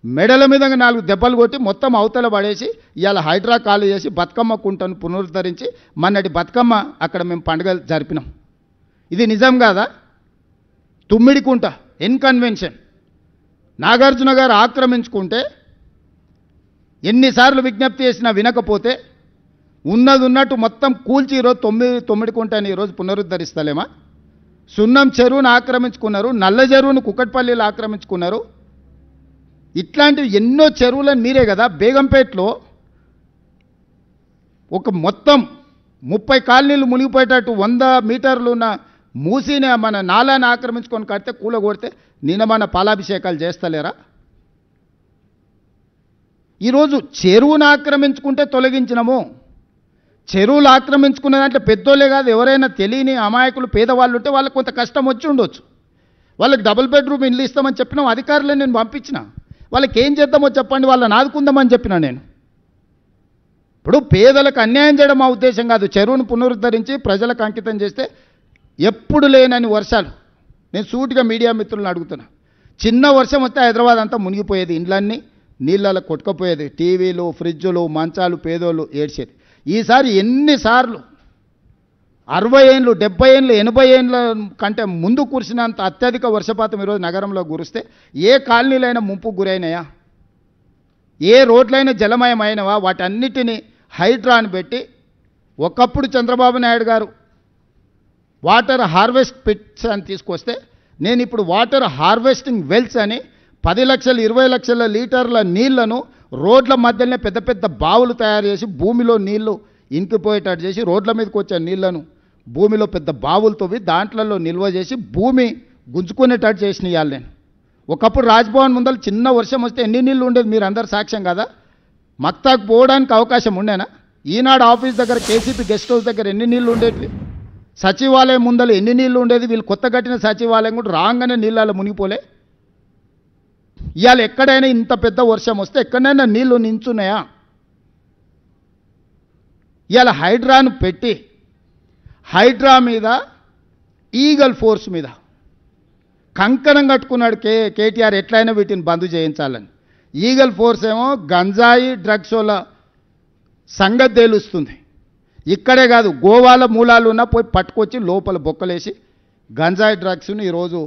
మెడల మీద 4 దెబ్బలు కొట్టి మొత్తం అవతల పడేసి ఇవాళ హైడ్రా కాలు చేసి బతుకమ్మ కుంటను పునరుద్ధరించి మొన్నటి బతుకమ్మ అక్కడ మేము పండుగలు జరిపినాం. ఇది నిజం కాదా? తుమ్మిడి కుంట ఇన్కన్వెన్షన్ నాగార్జున గారు ఆక్రమించుకుంటే ఎన్నిసార్లు విజ్ఞప్తి చేసినా వినకపోతే ఉన్నది ఉన్నట్టు మొత్తం కూల్చి ఈరోజు తొమ్మిడి కుంటని ఈరోజు పునరుద్ధరిస్తలేమా? సున్నం చెరువును ఆక్రమించుకున్నారు, నల్ల చెరువును కుక్కట్పల్లిలో ఆక్రమించుకున్నారు. ఇట్లాంటివి ఎన్నో చెరువులను మీరే కదా. బేగంపేటలో ఒక మొత్తం 30 కాలనీలు మునిగిపోయేటట్టు 100 మీటర్లు ఉన్న మూసీని మన నాలాన్ని ఆక్రమించుకొని కడితే కూలగొడితే నిన్న మన పాలాభిషేకాలు చేస్తలేరా? ఈరోజు చెరువును ఆక్రమించుకుంటే తొలగించినము. చెరువులు ఆక్రమించుకున్న దాంట్లో పెద్దోళ్ళే కాదు, ఎవరైనా తెలియని అమాయకులు పేదవాళ్ళు ఉంటే వాళ్ళకి కొంత కష్టం వచ్చి ఉండొచ్చు. వాళ్ళకి డబుల్ బెడ్రూమ్ ఇల్లు ఇస్తామని చెప్పినాం, అధికారులను నేను పంపించిన. వాళ్ళకి ఏం చేద్దామో చెప్పండి, వాళ్ళని ఆదుకుందామని చెప్పినా నేను. ఇప్పుడు పేదలకు అన్యాయం చేయడం మా ఉద్దేశం కాదు. చెరువును పునరుద్ధరించి ప్రజలకు అంకితం చేస్తే ఎప్పుడు లేనని వర్షాలు. నేను సూటిగా మీడియా మిత్రులను అడుగుతున్నా. చిన్న వర్షం వస్తే హైదరాబాద్ అంతా మునిగిపోయేది, ఇండ్లన్నీ నీళ్ళలో కొట్టుకుపోయేది, టీవీలు ఫ్రిడ్జులు మంచాలు పేదోళ్ళు ఏడ్చేది. ఈసారి ఎన్నిసార్లు 60 ఏళ్ళు 70 ఏళ్ళు 80 ఏళ్ళ కంటే ముందు కురిసినంత అత్యధిక వర్షపాతం ఈరోజు నగరంలో కురిస్తే ఏ కాలనీలైనా ముంపుకు గురైనాయా? ఏ రోడ్లైనా జలమయమైనవా? వాటన్నిటినీ హైడ్రాని పెట్టి ఒకప్పుడు చంద్రబాబు నాయుడు గారు వాటర్ హార్వెస్ట్ పిట్స్ అని తీసుకొస్తే నేను ఇప్పుడు వాటర్ హార్వెస్టింగ్ వెల్స్ అని 10 లక్షలు 20 లక్షల లీటర్ల నీళ్లను రోడ్ల మధ్యలోనే పెద్ద పెద్ద బావులు తయారు చేసి భూమిలో నీళ్లు ఇంకిపోయేటట్టు చేసి రోడ్ల మీదకి వచ్చే నీళ్లను భూమిలో పెద్ద బావులు తవ్వి దాంట్లలో నిల్వ చేసి భూమి గుంజుకునేటట్టు చేసిన ఇవాళ నేను. ఒకప్పుడు రాజ్భవన్ ముందర చిన్న వర్షం వస్తే ఎన్ని నీళ్ళు ఉండేది మీరు అందరు సాక్ష్యం కదా. మక్తాకు పోవడానికి అవకాశం ఉండేనా? ఈనాడు ఆఫీస్ దగ్గర కేసీపీ గెస్ట్ హౌస్ దగ్గర ఎన్ని నీళ్ళు ఉండేవి? సచివాలయం ముందర ఎన్ని నీళ్ళు ఉండేది? వీళ్ళు కొత్త కట్టిన సచివాలయం కూడా రాగానే నీళ్ళలో మునిగిపోలే. ఇవాళ ఎక్కడైనా ఇంత పెద్ద వర్షం వస్తే ఎక్కడైనా నీళ్లు నించున్నాయా? ఇవాళ హైడ్రాను పెట్టి హైడ్రా మీద ఈగల్ ఫోర్స్ మీద కంకణం కట్టుకున్నాడు కేటీఆర్ ఎట్లయినా వీటిని బంద్ చేయించాలని. ఈగల్ ఫోర్స్ ఏమో గంజాయి డ్రగ్స్ వల్ల సంగతి తేలుస్తుంది. ఇక్కడే కాదు గోవాల మూలాలు ఉన్నా పోయి పట్టుకొచ్చి లోపల బొక్కలేసి గంజాయి డ్రగ్స్ని ఈరోజు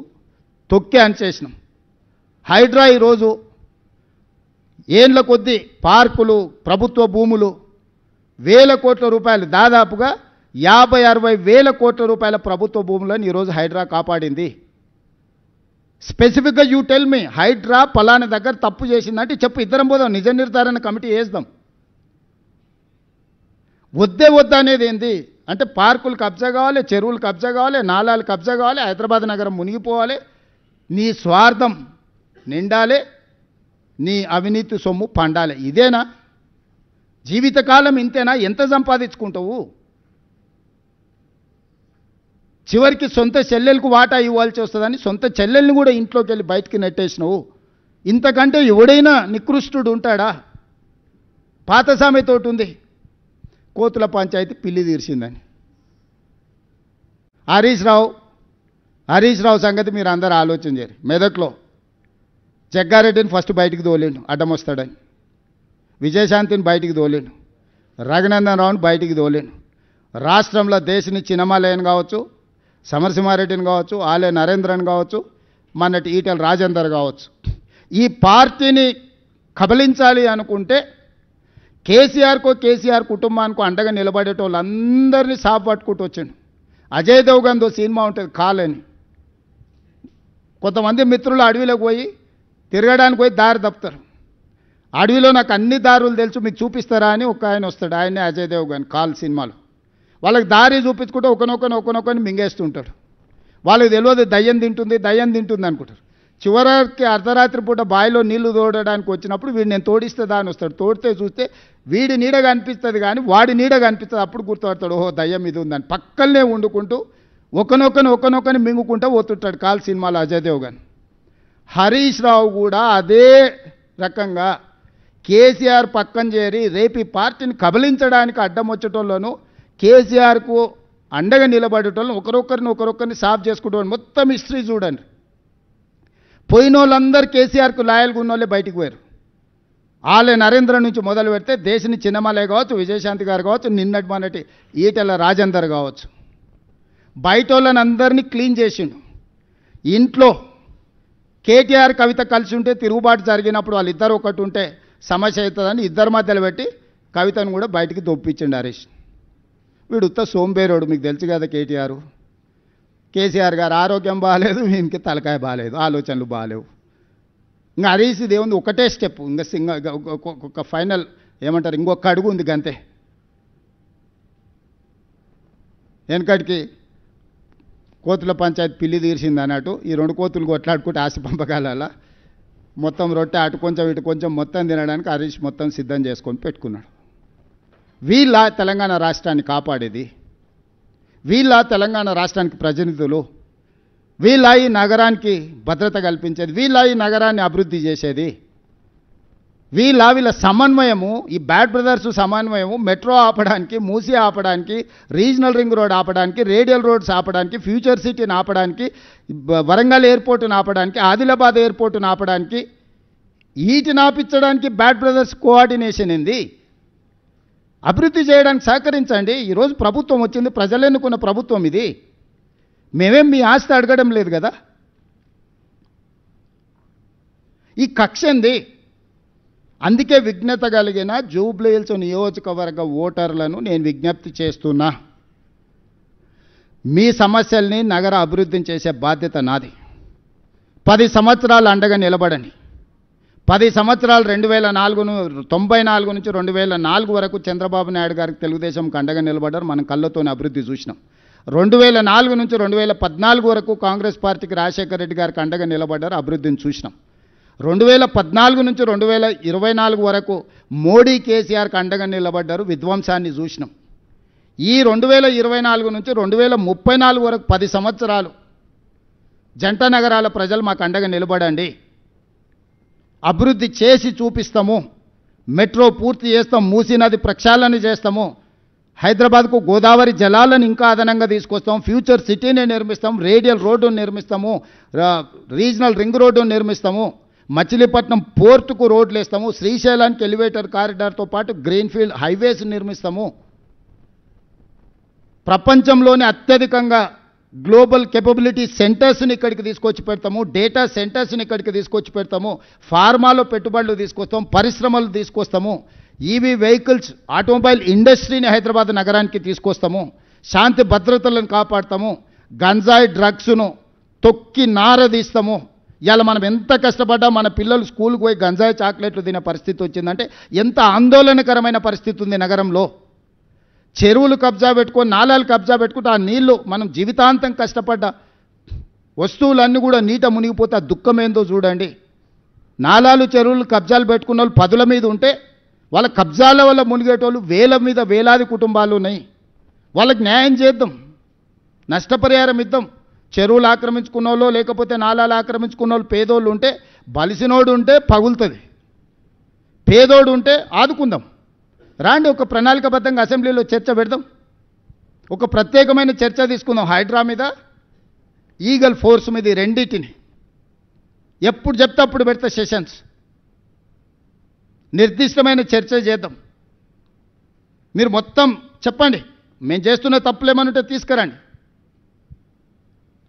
తొక్కి అనిచేసినాం. హైడ్రా ఈరోజు ఏండ్ల కొద్దీ పార్కులు ప్రభుత్వ భూములు వేల కోట్ల రూపాయలు దాదాపుగా 50-60 వేల కోట్ల రూపాయల ప్రభుత్వ భూములను ఈరోజు హైడ్రా కాపాడింది. స్పెసిఫిక్గా యూ టెల్ మీ హైడ్రా పలానా దగ్గర తప్పు చేసిందంటే చెప్పు, ఇద్దరం పోదాం, నిజ నిర్ధారణ కమిటీ వేద్దాం. వద్దే వద్ద అనేది ఏంది అంటే పార్కులు కబ్జా కావాలి, చెరువులు కబ్జా కావాలి, నాలాలు కబ్జా కావాలి, హైదరాబాద్ నగరం మునిగిపోవాలి, నీ స్వార్థం నిండాలి, నీ అవినీతి సొమ్ము పండాలి. ఇదేనా జీవితకాలం? ఇంతేనా? ఎంత సంపాదించుకుంటావు? చివరికి సొంత చెల్లెలకు వాటా ఇవ్వాల్సి వస్తుందని సొంత చెల్లెల్ని కూడా ఇంట్లోకి వెళ్ళి బయటికి నెట్టేసినావు. ఇంతకంటే ఎవడైనా నికృష్టుడు ఉంటాడా? పాత సామెతోటి ఉంది, కోతుల పంచాయతీ పిల్లి తీర్చిందని. హరీష్ రావు సంగతి మీరు అందరూ ఆలోచన చేయరు. మెదక్లో జగ్గారెడ్డిని ఫస్ట్ బయటికి తోలేండు అడ్డం వస్తాడని, విజయశాంతిని బయటికి తోలేండు, రఘునందన్ రావుని బయటికి తోలేండు. రాష్ట్రంలో దేశని చిన్నమాలయని కావచ్చు, సమరసింహారెడ్డిని కావచ్చు, ఆలయ నరేంద్రన్ కావచ్చు, మొన్నటి ఈటెల రాజేందర్ కావచ్చు, ఈ పార్టీని కబలించాలి అనుకుంటే కేసీఆర్ కుటుంబానికి అండగా నిలబడేటోళ్ళందరినీ సాపు పట్టుకుంటూ వచ్చాడు. అజయ్ దేవ్గన్తో సినిమా ఉంటుంది కాలని, కొంతమంది మిత్రులు అడవిలోకి పోయి తిరగడానికి పోయి దారి తప్పుతారు. అడవిలో నాకు అన్ని దారులు తెలుసు మీకు చూపిస్తారా అని ఒక ఆయన వస్తాడు, ఆయనే అజయ్ దేవ్గన్ కాల్ సినిమాలో. వాళ్ళకి దారి చూపించుకుంటే ఒకనొకని మింగేస్తుంటాడు. వాళ్ళకి తెలియదు దయ్యం తింటుంది అనుకుంటారు. చివరికి అర్ధరాత్రి పూట బావిలో నీళ్లు తోడడానికి వచ్చినప్పుడు వీడు నేను తోడిస్తే అని వస్తాడు. తోడితే చూస్తే వీడి నీడగా అనిపిస్తుంది కానీ వాడి నీడగా అనిపిస్తుంది. అప్పుడు గుర్తుపడతాడు, ఓహో దయ్యం ఇది ఉందని. పక్కనే వండుకుంటూ ఒకనొకని మింగుకుంటూ పోతుంటాడు కాల్ సినిమాలో అజయ్ దేవ్గన్. హరీష్ రావు కూడా అదే రకంగా కేసీఆర్ పక్కన చేరి రేపు ఈ పార్టీని కబలించడానికి అడ్డం వచ్చేటోళ్ళను కేసీఆర్కు అండగా నిలబడేటోళ్ళను ఒకరొకరిని సాఫ్ చేసుకుంటాను. మొత్తం హిస్టరీ చూడండి. పోయిన వాళ్ళందరూ కేసీఆర్కు లాయల్గా ఉన్న వాళ్ళే బయటికి పోయారు. ఆలయ నరేంద్ర నుంచి మొదలు పెడితే దేశని చిన్నమలే కావచ్చు, విజయశాంతి గారు కావచ్చు, నిన్నటి మొన్నటి ఈటెల రాజేందర్ కావచ్చు, బయట వాళ్ళని అందరినీ క్లీన్ చేసిండు. ఇంట్లో కేటీఆర్ కవిత కలిసి ఉంటే తిరుగుబాటు జరిగినప్పుడు వాళ్ళిద్దరు ఒకటి ఉంటే సమస్య అవుతుందని ఇద్దరి మధ్యలో పెట్టి కవితను కూడా బయటికి దొప్పించిండు హరీష్. వీడు ఉత్త సోంబేరోడు, మీకు తెలుసు కదా. కేసీఆర్ గారు ఆరోగ్యం బాగాలేదు, వీనికి తలకాయ బాగాలేదు, ఆలోచనలు బాగాలేవు. ఇంకా హరీష్ దేవుంది ఒకటే స్టెప్, ఇంకా ఒక ఫైనల్ ఏమంటారు ఇంకొక అడుగు ఉంది గంతే. వెనకటికి కోతుల పంచాయతీ పిల్లి తీర్చింది అన్నట్టు ఈ రెండు కోతులు కొట్లాడుకుంటే ఆశ పంపకాల మొత్తం రొట్టె అటు కొంచెం ఇటు కొంచెం మొత్తం తినడానికి హరీష్ మొత్తం సిద్ధం చేసుకొని పెట్టుకున్నాడు. వీళ్ళ తెలంగాణ రాష్ట్రాన్ని కాపాడేది, వీళ్ళ తెలంగాణ రాష్ట్రానికి ప్రతినిధులు, వీళ్ళ ఈ నగరానికి భద్రత కల్పించేది, వీళ్ళ ఈ నగరాన్ని అభివృద్ధి చేసేది, వీళ్ళ సమన్వయము, ఈ బ్యాడ్ బ్రదర్స్ సమన్వయము మెట్రో ఆపడానికి, మూసీ ఆపడానికి, రీజనల్ రింగ్ రోడ్ ఆపడానికి, రేడియల్ రోడ్స్ ఆపడానికి, ఫ్యూచర్ సిటీని ఆపడానికి, వరంగల్ ఎయిర్పోర్టును ఆపడానికి, ఆదిలాబాద్ ఎయిర్పోర్టును ఆపడానికి, వీటిని ఆపించడానికి బ్యాడ్ బ్రదర్స్ కోఆర్డినేషన్ ఏంది? అభివృద్ధి చేయడానికి సహకరించండి. ఈరోజు ప్రభుత్వం వచ్చింది, ప్రజలు ఎన్నుకున్న ప్రభుత్వం ఇది. మేమేం మీ ఆస్తి అడగడం లేదు కదా. ఈ కక్ష ఏంది? అందుకే విఘ్నత కలిగిన జూబ్లీహిల్స్ నియోజకవర్గ ఓటర్లను నేను విజ్ఞప్తి చేస్తున్నా, మీ సమస్యల్ని నగర అభివృద్ధిని చేసే బాధ్యత నాది. 10 సంవత్సరాలు అండగా నిలబడండి. 10 సంవత్సరాలు 1994 నుంచి 2004 వరకు చంద్రబాబు నాయుడు గారికి తెలుగుదేశంకి అండగా నిలబడ్డారు. మనం కళ్ళతోనే అభివృద్ధి చూసినాం. 2004 నుంచి 2014 వరకు కాంగ్రెస్ పార్టీకి రాజశేఖర రెడ్డి గారికి అండగా నిలబడ్డారు, అభివృద్ధిని చూసినాం. 2014 నుంచి 2024 వరకు మోడీ కేసీఆర్కి అండగా నిలబడ్డారు, విధ్వంసాన్ని చూసినాం. ఈ 2024 నుంచి 2034 వరకు 10 సంవత్సరాలు జంట నగరాల ప్రజలు మాకు అండగా నిలబడండి, అభివృద్ధి చేసి చూపిస్తాము, మెట్రో పూర్తి చేస్తాం, మూసీ నది ప్రక్షాళన చేస్తాము, హైదరాబాద్కు గోదావరి జలాలను ఇంకా అదనంగా తీసుకొస్తాం, ఫ్యూచర్ సిటీని నిర్మిస్తాం, రేడియల్ రోడ్డును నిర్మిస్తాము, రీజనల్ రింగ్ రోడ్డును నిర్మిస్తాము, మచిలీపట్నం పోర్టుకు రోడ్లు వేస్తాము, శ్రీశైలానికి ఎలివేటర్ కారిడార్తో పాటు గ్రీన్ఫీల్డ్ హైవేస్ నిర్మిస్తాము, ప్రపంచంలోనే అత్యధికంగా గ్లోబల్ కేపబిలిటీ సెంటర్స్ని ఇక్కడికి తీసుకొచ్చి పెడతాము, డేటా సెంటర్స్ని ఇక్కడికి తీసుకొచ్చి పెడతాము, ఫార్మాలో పెట్టుబడులు తీసుకొస్తాం, పరిశ్రమలు తీసుకొస్తాము, ఈవీ వెహికల్స్ ఆటోమొబైల్ ఇండస్ట్రీని హైదరాబాద్ నగరానికి తీసుకొస్తాము, శాంతి భద్రతలను కాపాడతాము, గంజాయి డ్రగ్స్ను తొక్కి నారదీస్తాము. ఇవాళ మనం ఎంత కష్టపడ్డా మన పిల్లలు స్కూల్కి పోయి గంజాయి చాక్లెట్లు తినే పరిస్థితి వచ్చిందంటే ఎంత ఆందోళనకరమైన పరిస్థితి ఉంది నగరంలో. చెరువులు కబ్జా పెట్టుకొని, నాలాలు కబ్జా పెట్టుకుంటే ఆ నీళ్లు మనం జీవితాంతం కష్టపడ్డ వస్తువులన్నీ కూడా నీట మునిగిపోతే ఆ దుఃఖం ఏందో చూడండి. నాలాలు చెరువులు కబ్జాలు పెట్టుకున్న వాళ్ళు 10ల మీద ఉంటే వాళ్ళ కబ్జాల వల్ల మునిగేటోళ్ళు వేలాది కుటుంబాలు ఉన్నాయి. వాళ్ళకి న్యాయం చేద్దాం, నష్టపరిహారం ఇద్దాం. చెరువులు ఆక్రమించుకున్న వాళ్ళు లేకపోతే నాలాలు ఆక్రమించుకున్న వాళ్ళు పేదోళ్ళు ఉంటే, బలిసినోడు ఉంటే పగులుతుంది, పేదోడు ఉంటే ఆదుకుందాం. రాండి, ఒక ప్రణాళికబద్ధంగా అసెంబ్లీలో చర్చ పెడదాం, ఒక ప్రత్యేకమైన చర్చ తీసుకుందాం. హైడ్రా మీద, ఈగల్ ఫోర్స్ మీద, ఈ రెండింటిని ఎప్పుడు చెప్తే అప్పుడు పెడతా సెషన్స్, నిర్దిష్టమైన చర్చ చేద్దాం. మీరు మొత్తం చెప్పండి, మేము చేస్తున్న తప్పులేమనుంటే తీసుకురండి,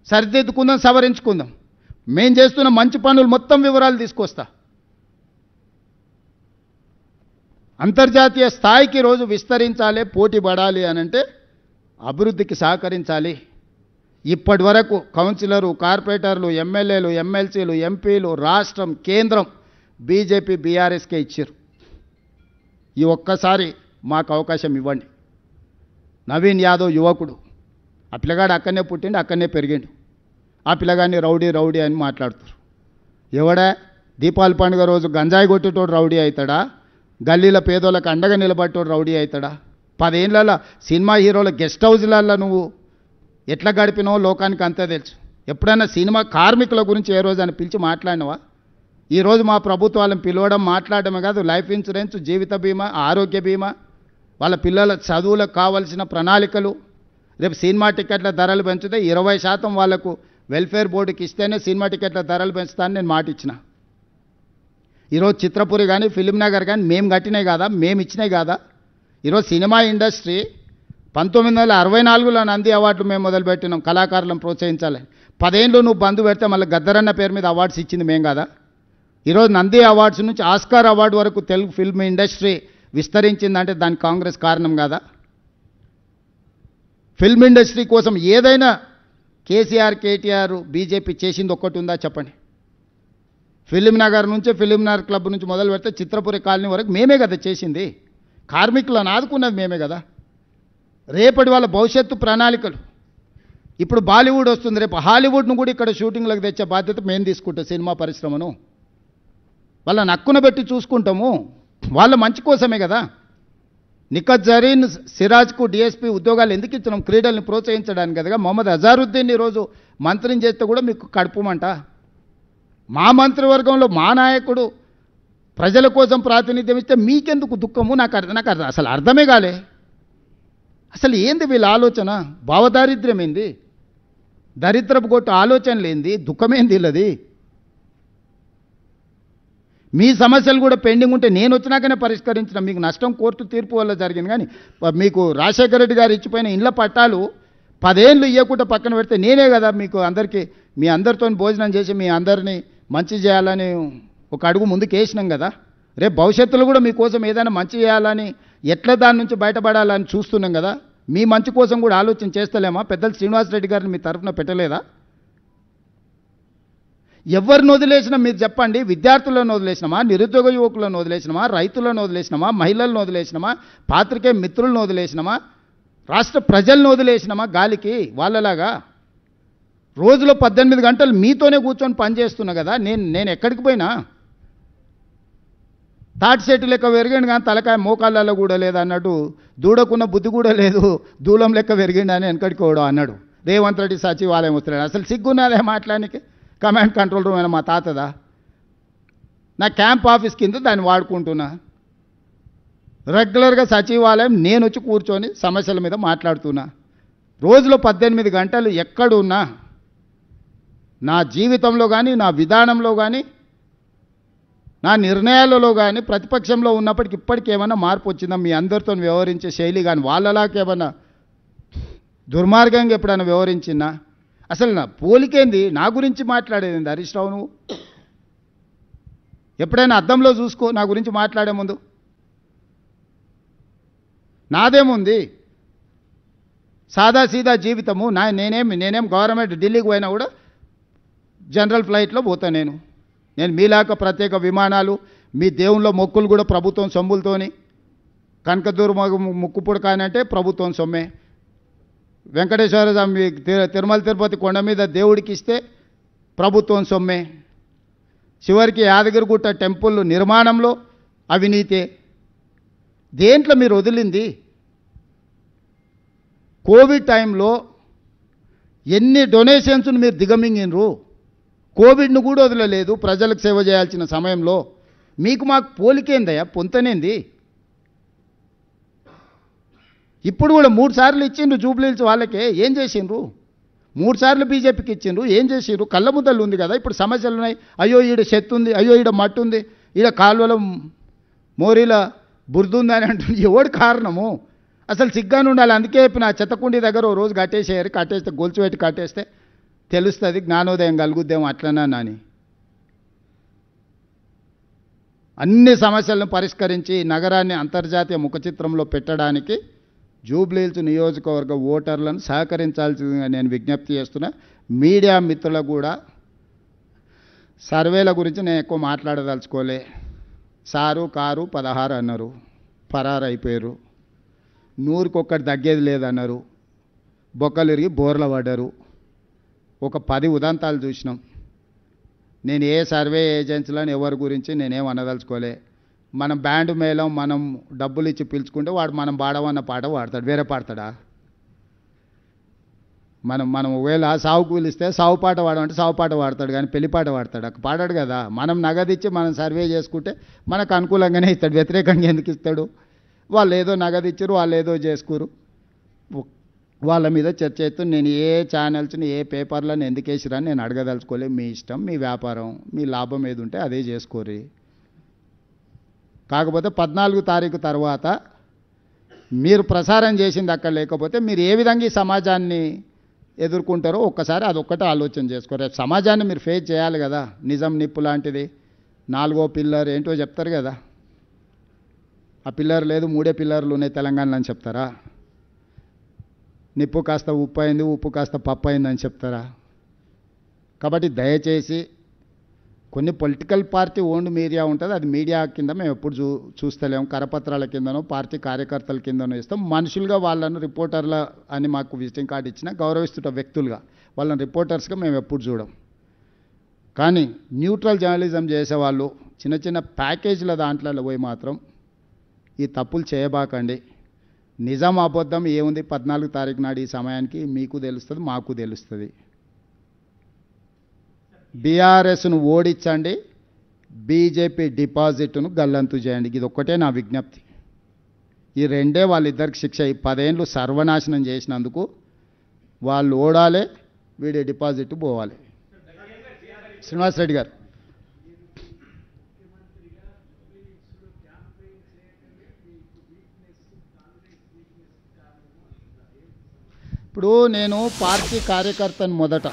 సరిదిద్దుకుందాం, సవరించుకుందాం. మేము చేస్తున్న మంచి పనులు మొత్తం వివరాలు తీసుకొస్తా. అంతర్జాతీయ స్థాయికి రోజు విస్తరించాలి, పోటీ పడాలి అనంటే అభివృద్ధికి సహకరించాలి. ఇప్పటి వరకు కౌన్సిలరు, కార్పొరేటర్లు, ఎమ్మెల్యేలు, ఎమ్మెల్సీలు, ఎంపీలు, రాష్ట్రం, కేంద్రం బీజేపీ బీఆర్ఎస్కే ఇచ్చారు. ఈ ఒక్కసారి మాకు అవకాశం ఇవ్వండి. నవీన్ యాదవ్ యువకుడు, ఆ పిల్లగాడు అక్కడనే పుట్టిండు, అక్కడనే పెరిగిండు. ఆ పిల్లగాడిని రౌడీ అని మాట్లాడుతారు. ఎవడా దీపావళి పండుగ రోజు గంజాయి కొట్టేటోడు రౌడీ అవుతాడా? గల్లీల పేదోళ్ళకి అండగా నిలబట్టోడు రౌడీ అవుతాడా? 10 ఏళ్ళ సినిమా హీరోల గెస్ట్ హౌస్లలో నువ్వు ఎట్లా గడిపినావో లోకానికి అంతే తెలుసు. ఎప్పుడైనా సినిమా కార్మికుల గురించి ఏ రోజు అని పిలిచి మాట్లాడినవా? ఈరోజు మా ప్రభుత్వాలను పిలవడం, మాట్లాడడమే కాదు, లైఫ్ ఇన్సూరెన్స్, జీవిత బీమా, ఆరోగ్య బీమా, వాళ్ళ పిల్లల చదువులకు కావాల్సిన ప్రణాళికలు, రేపు సినిమా టికెట్ల ధరలు పెంచితే 20% వాళ్ళకు వెల్ఫేర్ బోర్డుకి ఇస్తేనే సినిమా టికెట్ల ధరలు పెంచుతానని నేను మాట ఇచ్చిన. ఈరోజు చిత్రపురి కానీ, ఫిలిం నగర్ కానీ మేము కట్టినాయి కాదా, మేము ఇచ్చినాయి కాదా? ఈరోజు సినిమా ఇండస్ట్రీ 1964లో నంది అవార్డులు మేము మొదలుపెట్టినాం, కళాకారులను ప్రోత్సహించాలి. 10 ఏళ్ళు నువ్వు బంధు పెడితే మళ్ళీ గద్దరన్న పేరు మీద అవార్డ్స్ ఇచ్చింది మేము కాదా? ఈరోజు నంది అవార్డ్స్ నుంచి ఆస్కార్ అవార్డు వరకు తెలుగు ఫిల్మ్ ఇండస్ట్రీ విస్తరించిందంటే దానికి కాంగ్రెస్ కారణం కాదా? ఫిల్మ్ ఇండస్ట్రీ కోసం ఏదైనా కేసీఆర్, కేటీఆర్, బీజేపీ చేసింది ఒక్కటి ఉందా చెప్పండి? ఫిలిం నగర్ నుంచి, ఫిలిం నగర్ క్లబ్ నుంచి మొదలు పెడితే చిత్రపురి కాలనీ వరకు మేమే కదా చేసింది. కార్మికులను ఆదుకున్నది మేమే కదా. రేపటి వాళ్ళ భవిష్యత్తు ప్రణాళికలు. ఇప్పుడు బాలీవుడ్ వస్తుంది, రేపు హాలీవుడ్ను కూడా ఇక్కడ షూటింగ్లకు తెచ్చే బాధ్యత మేము తీసుకుంటాం. సినిమా పరిశ్రమను వాళ్ళని నక్కున పెట్టి చూసుకుంటాము, వాళ్ళ మంచి కోసమే కదా. నిఖత్ జరీన్, సిరాజ్కు డిఎస్పీ ఉద్యోగాలు ఎందుకు ఇచ్చినాం? క్రీడల్ని ప్రోత్సహించడానికి కదా. మొహమ్మద్ అజారుద్దీన్ ఈరోజు మంత్రిని చేస్తే కూడా మీకు కడుపుమంట. మా మంత్రివర్గంలో మా నాయకుడు ప్రజల కోసం ప్రాతినిధ్యం ఇస్తే మీకెందుకు దుఃఖము? నాకు అసలు అర్థమే కాలే. అసలు ఏంది వీళ్ళ ఆలోచన? భావదారిద్ర్యం ఏంది? దరిద్రపు కొట్టు ఆలోచనలు ఏంది? దుఃఖమేంది వీళ్ళది? మీ సమస్యలు కూడా పెండింగ్ ఉంటే నేను వచ్చినాకనే పరిష్కరించిన. మీకు నష్టం కోర్టు తీర్పు వల్ల జరిగింది. కానీ మీకు రాజశేఖర రెడ్డి గారు ఇచ్చిపోయిన ఇండ్ల పట్టాలు 10 ఏళ్ళు ఇవ్వకుండా పక్కన పెడితే నేనే కదా మీకు అందరికీ, మీ అందరితో భోజనం చేసి మీ అందరినీ మంచి చేయాలని ఒక అడుగు ముందుకు వేసినాం కదా. రేపు భవిష్యత్తులో కూడా మీకోసం ఏదైనా మంచి చేయాలని ఎట్లా దాని నుంచి బయటపడాలని చూస్తున్నాం కదా. మీ మంచి కోసం కూడా ఆలోచన చేస్తలేమా? పెద్దలు శ్రీనివాసరెడ్డి గారిని మీ తరఫున పెట్టలేదా? ఎవరిని వదిలేసినా మీరు చెప్పండి. విద్యార్థులను వదిలేసినామా, నిరుద్యోగ యువకులను వదిలేసినామా, రైతులను వదిలేసినామా, మహిళలను వదిలేసినామా, పాత్రికేయ మిత్రులను వదిలేసినామా, రాష్ట్ర ప్రజలను వదిలేసినామా గాలికి వాళ్ళలాగా? రోజులో 18 గంటలు మీతోనే కూర్చొని పనిచేస్తున్నా కదా. నేను ఎక్కడికి పోయినా తాటి చెట్టు లెక్క పెరిగిండు కానీ తలకాయ మోకాళ్ళలో కూడా లేదు అన్నట్టు, దూడకున్న బుద్ధి కూడా లేదు, దూలం లెక్క పెరిగిండు అని వెనకడికోవడం అన్నాడు. రేవంత్ రెడ్డి సచివాలయం వస్తున్నాడు. అసలు సిగ్గున్నదే మాట్లాడానికి? కమాండ్ కంట్రోల్ రూమ్ అయినా మా తాతదా? నా క్యాంప్ ఆఫీస్ కింద దాన్ని వాడుకుంటున్నా. రెగ్యులర్గా సచివాలయం నేను వచ్చి కూర్చొని సమస్యల మీద మాట్లాడుతున్నా. రోజులో 18 గంటలు ఎక్కడున్నా నా జీవితంలో కానీ, నా విధానంలో కానీ, నా నిర్ణయాలలో కానీ ప్రతిపక్షంలో ఉన్నప్పటికి ఇప్పటికి ఏమైనా మార్పు వచ్చిందా? మీ అందరితో వ్యవహరించే శైలి కానీ వాళ్ళలాగా ఏమన్నా దుర్మార్గంగా ఎప్పుడైనా వ్యవహరించినా? అసలు నా పోలికేంది? నా గురించి మాట్లాడేది హరీష్ రావు? నువ్వు ఎప్పుడైనా అద్దంలో చూసుకో నా గురించి మాట్లాడే ముందు. నాదేముంది? సాదాసీదా జీవితము. నేనేం గవర్నమెంట్ ఢిల్లీకి పోయినా కూడా జనరల్ ఫ్లైట్లో పోతా. నేను మీలాక ప్రత్యేక విమానాలు, మీ దేవుళ్ళ మొక్కులు కూడా ప్రభుత్వం సొమ్ములతోని. కనకదుర్గ ముక్కు పుడకానంటే ప్రభుత్వం సొమ్మే. వెంకటేశ్వర స్వామి తిరుమల తిరుపతి కొండ మీద దేవుడికి ఇస్తే ప్రభుత్వం సొమ్మే. చివరికి యాదగిరిగుట్ట టెంపుల్ నిర్మాణంలో అవినీతే. దేంట్లో మీరు వదిలింది? కోవిడ్ టైంలో ఎన్ని డొనేషన్స్ను మీరు దిగమింగినరు. కోవిడ్ను కూడా వదలలేదు ప్రజలకు సేవ చేయాల్సిన సమయంలో. మీకు మాకు పోలికేందయ్యా? పొంతనేంది? ఇప్పుడు కూడా 3 సార్లు ఇచ్చిండ్రు జూబ్లీహిల్స్ వాళ్ళకే. ఏం చేసిండ్రు? 3 సార్లు బీజేపీకి ఇచ్చిండ్రు. ఏం చేసిండ్రు? కళ్ళ ముద్దలు ఉంది కదా. ఇప్పుడు సమస్యలు ఉన్నాయి. అయ్యో ఈడ చెత్త ఉంది, అయ్యో ఈడ మట్టి ఉంది, ఈడ కాలువల మోరీల బురద ఉంది అని అంటుంది. ఎవడు కారణము? అసలు సిగ్గాను ఉండాలి. అందుకే నా చెత్తకుండి దగ్గర ఓ రోజు కట్టేసేయారు. కట్టేస్తే గొలుసు పెట్టి కట్టేస్తే తెలుస్తుంది, జ్ఞానోదయం కలుగుద్దేమో అట్లనా అని. అన్ని సమస్యలను పరిష్కరించి నగరాన్ని అంతర్జాతీయ ముఖచిత్రంలో పెట్టడానికి జూబ్లీహిల్స్ నియోజకవర్గ ఓటర్లను సహకరించాల్సిందిగా నేను విజ్ఞప్తి చేస్తున్నా. మీడియా మిత్రులకు కూడా సర్వేల గురించి నేను ఎక్కువ మాట్లాడదలుచుకోలే. సారు కారు 16 అన్నారు, పరారు అయిపోయారు. 100కి తగ్గేది లేదన్నారు, బొక్కలు ఇరిగి బోర్ల పడ్డారు. ఒక 10 ఉదంతాలు చూసినాం. నేను ఏ సర్వే ఏజెన్సీలను ఎవరి గురించి నేనేం అనదలుచుకోలే. మనం బ్యాండ్ మేళం మనం డబ్బులు ఇచ్చి పిలుచుకుంటే వాడు మనం పాడమన్న పాట పాడతాడు, వేరే పాడతాడా? మనం ఒకవేళ సావు కూలిస్తే సావు పాట పాడమంటే సావు పాట పాడతాడు కానీ పెళ్లి పాట పాడతాడు పాడాడు కదా. మనం నగదిచ్చి మనం సర్వే చేసుకుంటే మనకు అనుకూలంగానే ఇస్తాడు, వ్యతిరేకంగా ఎందుకు ఇస్తాడు? వాళ్ళు ఏదో నగదిచ్చారు, వాళ్ళు ఏదో చేసుకోరు. వాళ్ళ మీద చర్చ చేస్తూ నేను ఏ ఛానల్స్ని ఏ పేపర్లను ఎందుకు వేసిరని నేను అడగదలుచుకోలే. మీ ఇష్టం, మీ వ్యాపారం, మీ లాభం ఏది ఉంటే అదే చేసుకోరి. కాకపోతే 14 తారీఖు తర్వాత మీరు ప్రసారం చేసింది అక్కడ లేకపోతే మీరు ఏ విధంగా ఈ సమాజాన్ని ఎదుర్కొంటారో ఒక్కసారి అదొక్కటే ఆలోచన చేసుకోరు. రేపు సమాజాన్ని మీరు ఫేస్ చేయాలి కదా. నిజం నిప్పు లాంటిది 4వ పిల్లర్ ఏంటో చెప్తారు కదా. ఆ పిల్లర్ లేదు, 3 పిల్లర్లు ఉన్నాయి తెలంగాణలో అని చెప్తారా? నిప్పు కాస్త ఉప్పు అయింది, ఉప్పు కాస్త పప్పు అయిందని చెప్తారా? కాబట్టి దయచేసి కొన్ని పొలిటికల్ పార్టీ ఓన్డ్ మీడియా ఉంటుంది, అది మీడియా కింద మేము ఎప్పుడు చూస్తలేము. కరపత్రాల కిందనో పార్టీ కార్యకర్తల కిందనో ఇస్తాం. మనుషులుగా వాళ్ళను రిపోర్టర్ల అని మాకు విజిటింగ్ కార్డు ఇచ్చిన గౌరవిస్తున్న వ్యక్తులుగా వాళ్ళని రిపోర్టర్స్గా మేము ఎప్పుడు చూడం. కానీ న్యూట్రల్ జర్నలిజం చేసేవాళ్ళు చిన్న చిన్న ప్యాకేజీల దాంట్లో పోయి మాత్రం ఈ తప్పులు చేయబాకండి. నిజం అబద్ధం ఏముంది 14 తారీఖు నాడు ఈ సమయానికి మీకు తెలుస్తుంది, మాకు తెలుస్తుంది. బీఆర్ఎస్ను ఓడించండి, బీజేపీ డిపాజిట్ను గల్లంతు చేయండి. ఇది ఒక్కటే నా విజ్ఞప్తి. ఈ రెండే వాళ్ళిద్దరికి శిక్ష. ఈ 10 ఏళ్ళు సర్వనాశనం చేసినందుకు వాళ్ళు ఓడాలి, వీడి డిపాజిట్ పోవాలి. శ్రీనివాసరెడ్డి గారు, ఇప్పుడు నేను పార్టీ కార్యకర్తను మొదట,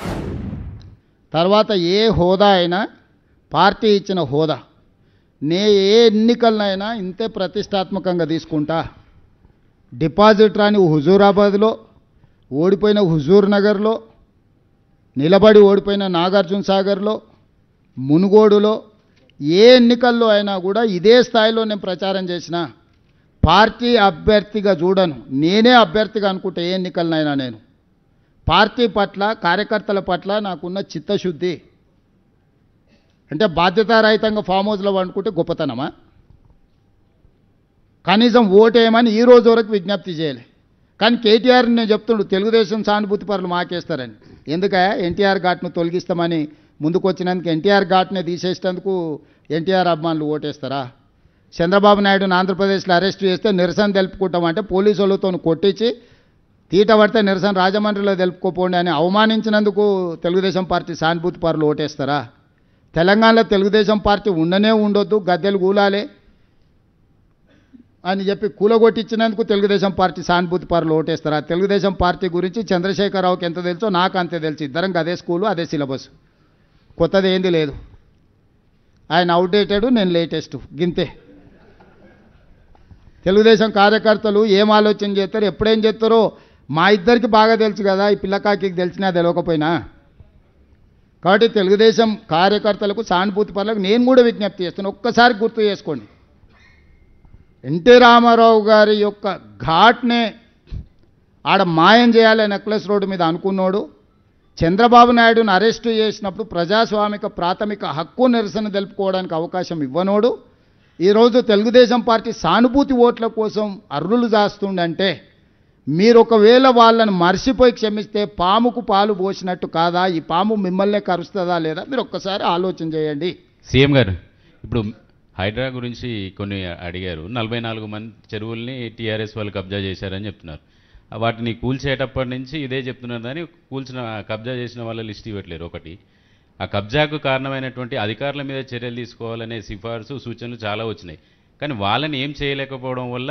తర్వాత ఏ హోదా అయినా పార్టీ ఇచ్చిన హోదా. ఏ ఎన్నికలనైనా ఇంతే ప్రతిష్టాత్మకంగా తీసుకుంటా. డిపాజిట్ రాని హుజూరాబాద్లో, ఓడిపోయిన హుజూర్ నగర్లో, నిలబడి ఓడిపోయిన నాగార్జున సాగర్లో, మునుగోడులో ఏ ఎన్నికల్లో అయినా కూడా ఇదే స్థాయిలో నేను ప్రచారం చేసిన. పార్టీ అభ్యర్థిగా చూడను, నేనే అభ్యర్థిగా అనుకుంటే ఏ ఎన్నికలనైనా నేను పార్టీ పట్ల, కార్యకర్తల పట్ల నాకున్న చిత్తశుద్ధి. అంటే బాధ్యతారహితంగా ఫామ్ హౌస్లో వండుకుంటే గొప్పతనమా? కనీసం ఓటేయమని ఈ రోజు వరకు విజ్ఞప్తి చేయలే. కానీ కేటీఆర్ నేను చెప్తుండు తెలుగుదేశం సానుభూతి పరులు మాకేస్తారని. ఎందుకయ్యా ఎన్టీఆర్ ఘాట్ను తొలగిస్తామని ముందుకు వచ్చినందుకు ఎన్టీఆర్ ఘాట్నే తీసేసేందుకు ఎన్టీఆర్ అభిమానులు ఓటేస్తారా? చంద్రబాబు నాయుడుని ఆంధ్రప్రదేశ్లో అరెస్ట్ చేస్తే నిరసన తెలుపుకుంటామంటే పోలీసు వాళ్ళతో కొట్టించి తీట పడితే నిరసన రాజమండ్రిలో తెలుపుకోపోండి అని అవమానించినందుకు తెలుగుదేశం పార్టీ సానుభూతి పరులు ఓటేస్తారా? తెలంగాణలో తెలుగుదేశం పార్టీ ఉండనే ఉండొద్దు, గద్దెలు కూలాలే అని చెప్పి కూలగొట్టించినందుకు తెలుగుదేశం పార్టీ సానుభూతి పరులు ఓటేస్తారా? తెలుగుదేశం పార్టీ గురించి చంద్రశేఖరరావుకి ఎంత తెలుసో నాకు అంతే తెలుసు. ఇద్దరం అదే స్కూలు, అదే సిలబస్, కొత్తది ఏంది లేదు. ఆయన అవుట్డేటెడ్, నేను లేటెస్ట్, గింతే. తెలుగుదేశం కార్యకర్తలు ఏం ఆలోచన చేస్తారు, ఎప్పుడేం చేస్తారో మా ఇద్దరికి బాగా తెలుసు కదా, ఈ పిల్లకాకి తెలిసినా తెలియకపోయినా. కాబట్టి తెలుగుదేశం కార్యకర్తలకు, సానుభూతి పరులకు నేను కూడా విజ్ఞప్తి చేస్తాను. ఒక్కసారి గుర్తు చేసుకోండి, ఎన్టీ రామారావు గారి యొక్క ఘాట్నే ఆడ మాయం చేయాలి నెక్లెస్ రోడ్డు మీద అనుకున్నాడు. చంద్రబాబు నాయుడును అరెస్టు చేసినప్పుడు ప్రజాస్వామిక ప్రాథమిక హక్కు నిరసన తెలుపుకోవడానికి అవకాశం ఇవ్వనోడు ఈరోజు తెలుగుదేశం పార్టీ సానుభూతి ఓట్ల కోసం అర్రులు చేస్తుండంటే మీరు ఒకవేళ వాళ్ళని మర్చిపోయి క్షమిస్తే పాముకు పాలు పోసినట్టు కాదా? ఈ పాము మిమ్మల్నే కరుస్తుందా లేదా? మీరు ఒక్కసారి ఆలోచన చేయండి. సీఎం గారు, ఇప్పుడు హైడ్రా గురించి కొన్ని అడిగారు. 44 మంది చెరువుల్ని టీఆర్ఎస్ వాళ్ళు కబ్జా చేశారని చెప్తున్నారు. వాటిని కూల్చేటప్పటి నుంచి ఇదే చెప్తున్నారు కానీ కబ్జా చేసిన వాళ్ళ లిస్ట్ ఇవ్వట్లేరు. ఒకటి, ఆ కబ్జాకు కారణమైనటువంటి అధికారుల మీద చర్యలు తీసుకోవాలనే సిఫార్సు, సూచనలు చాలా వచ్చినాయి. కానీ వాళ్ళని ఏం చేయలేకపోవడం వల్ల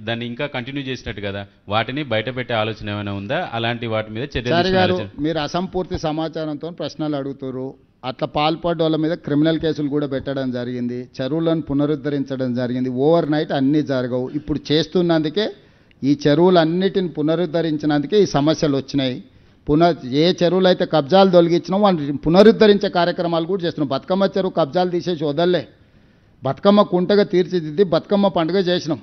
దాన్ని ఇంకా కంటిన్యూ చేసినట్టు కదా. వాటిని బయట పెట్టే ఆలోచన ఏమైనా ఉందా? అలాంటి వాటి మీద చర్యలు? మీరు అసంపూర్తి సమాచారంతో ప్రశ్నలు అడుగుతారు. అట్లా పాల్పడ్డ వాళ్ళ మీద క్రిమినల్ కేసులు కూడా పెట్టడం జరిగింది, చెరువులను పునరుద్ధరించడం జరిగింది. ఓవర్ నైట్ అన్నీ జరగవు. ఇప్పుడు చేస్తున్నందుకే, ఈ చెరువులన్నిటిని పునరుద్ధరించినందుకే ఈ సమస్యలు వచ్చినాయి. ఏ చెరువులు అయితే కబ్జాలు తొలగించినా వాటిని పునరుద్ధరించే కార్యక్రమాలు కూడా చేస్తున్నాం. బతుకమ్మ చెరువు కబ్జాలు తీసేసి వదల్లే, బతుకమ్మ కుంటగా తీర్చిదిద్ది బతుకమ్మ పండుగ చేసినాం.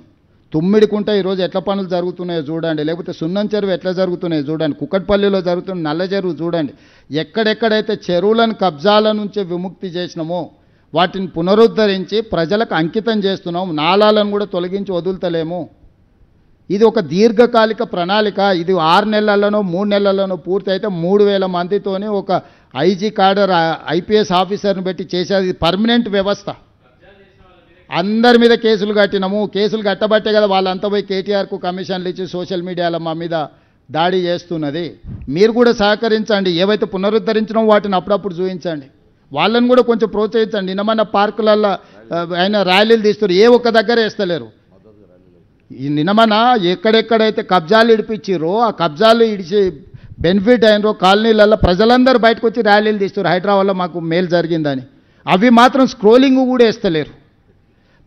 తుమ్మిడి కుంట ఈరోజు ఎట్లా పనులు జరుగుతున్నాయో చూడండి, లేకపోతే సున్నం చెరువు ఎట్లా జరుగుతున్నాయో చూడండి, కుక్కట్పల్లిలో జరుగుతున్న నల్ల చెరువు చూడండి. ఎక్కడెక్కడైతే చెరువులను కబ్జాల నుంచి విముక్తి చేసినామో వాటిని పునరుద్ధరించి ప్రజలకు అంకితం చేస్తున్నాం. నాలాలను కూడా తొలగించి వదులుతలేము. ఇది ఒక దీర్ఘకాలిక ప్రణాళిక. ఇది 6 నెలల్లోనో 3 నెలల్లోనో పూర్తి అయితే 3000 మందితోని ఒక ఐజీ కాడర్ ఐపీఎస్ ఆఫీసర్ని పెట్టి చేసేది పర్మనెంట్ వ్యవస్థ. అందరి మీద కేసులు కట్టినాము. కేసులు కట్టబట్టే కదా వాళ్ళంతా పోయి కేటీఆర్కు కమిషన్లు ఇచ్చి సోషల్ మీడియాలో మా మీద దాడి చేస్తున్నది. మీరు కూడా సహకరించండి. ఏవైతే పునరుద్ధరించినామో వాటిని అప్పుడప్పుడు చూపించండి. వాళ్ళని కూడా కొంచెం ప్రోత్సహించండి. నిన్నమన్న పార్కులలో ఆయన ర్యాలీలు తీస్తారు, ఏ ఒక్క దగ్గర వేస్తలేరు. ఈ నిన్నమన ఎక్కడెక్కడైతే కబ్జాలు ఇడిపించారో ఆ కబ్జాలు ఇడిచి బెనిఫిట్ అయినరో కాలనీలలో ప్రజలందరూ బయటకు వచ్చి ర్యాలీలు తీస్తారు, హైదరాబాద్లో మాకు మేలు జరిగిందని. అవి మాత్రం స్క్రోలింగ్ కూడా వేస్తలేరు.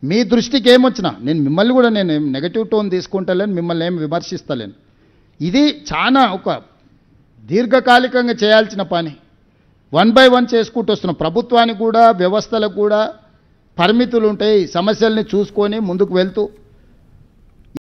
మీ దృష్టికి ఏమొచ్చినా నేను మిమ్మల్ని కూడా నేను నెగటివ్ టోన్ తీసుకుంటలేను, మిమ్మల్ని ఏం విమర్శిస్తలేను. ఇది చాలా ఒక దీర్ఘకాలికంగా చేయాల్సిన పని. 1 by 1 చేసుకుంటూ వస్తున్నాం. ప్రభుత్వానికి కూడా వ్యవస్థలకు కూడా పరిమితులు ఉంటాయి. సమస్యల్ని చూసుకొని ముందుకు వెళ్తూ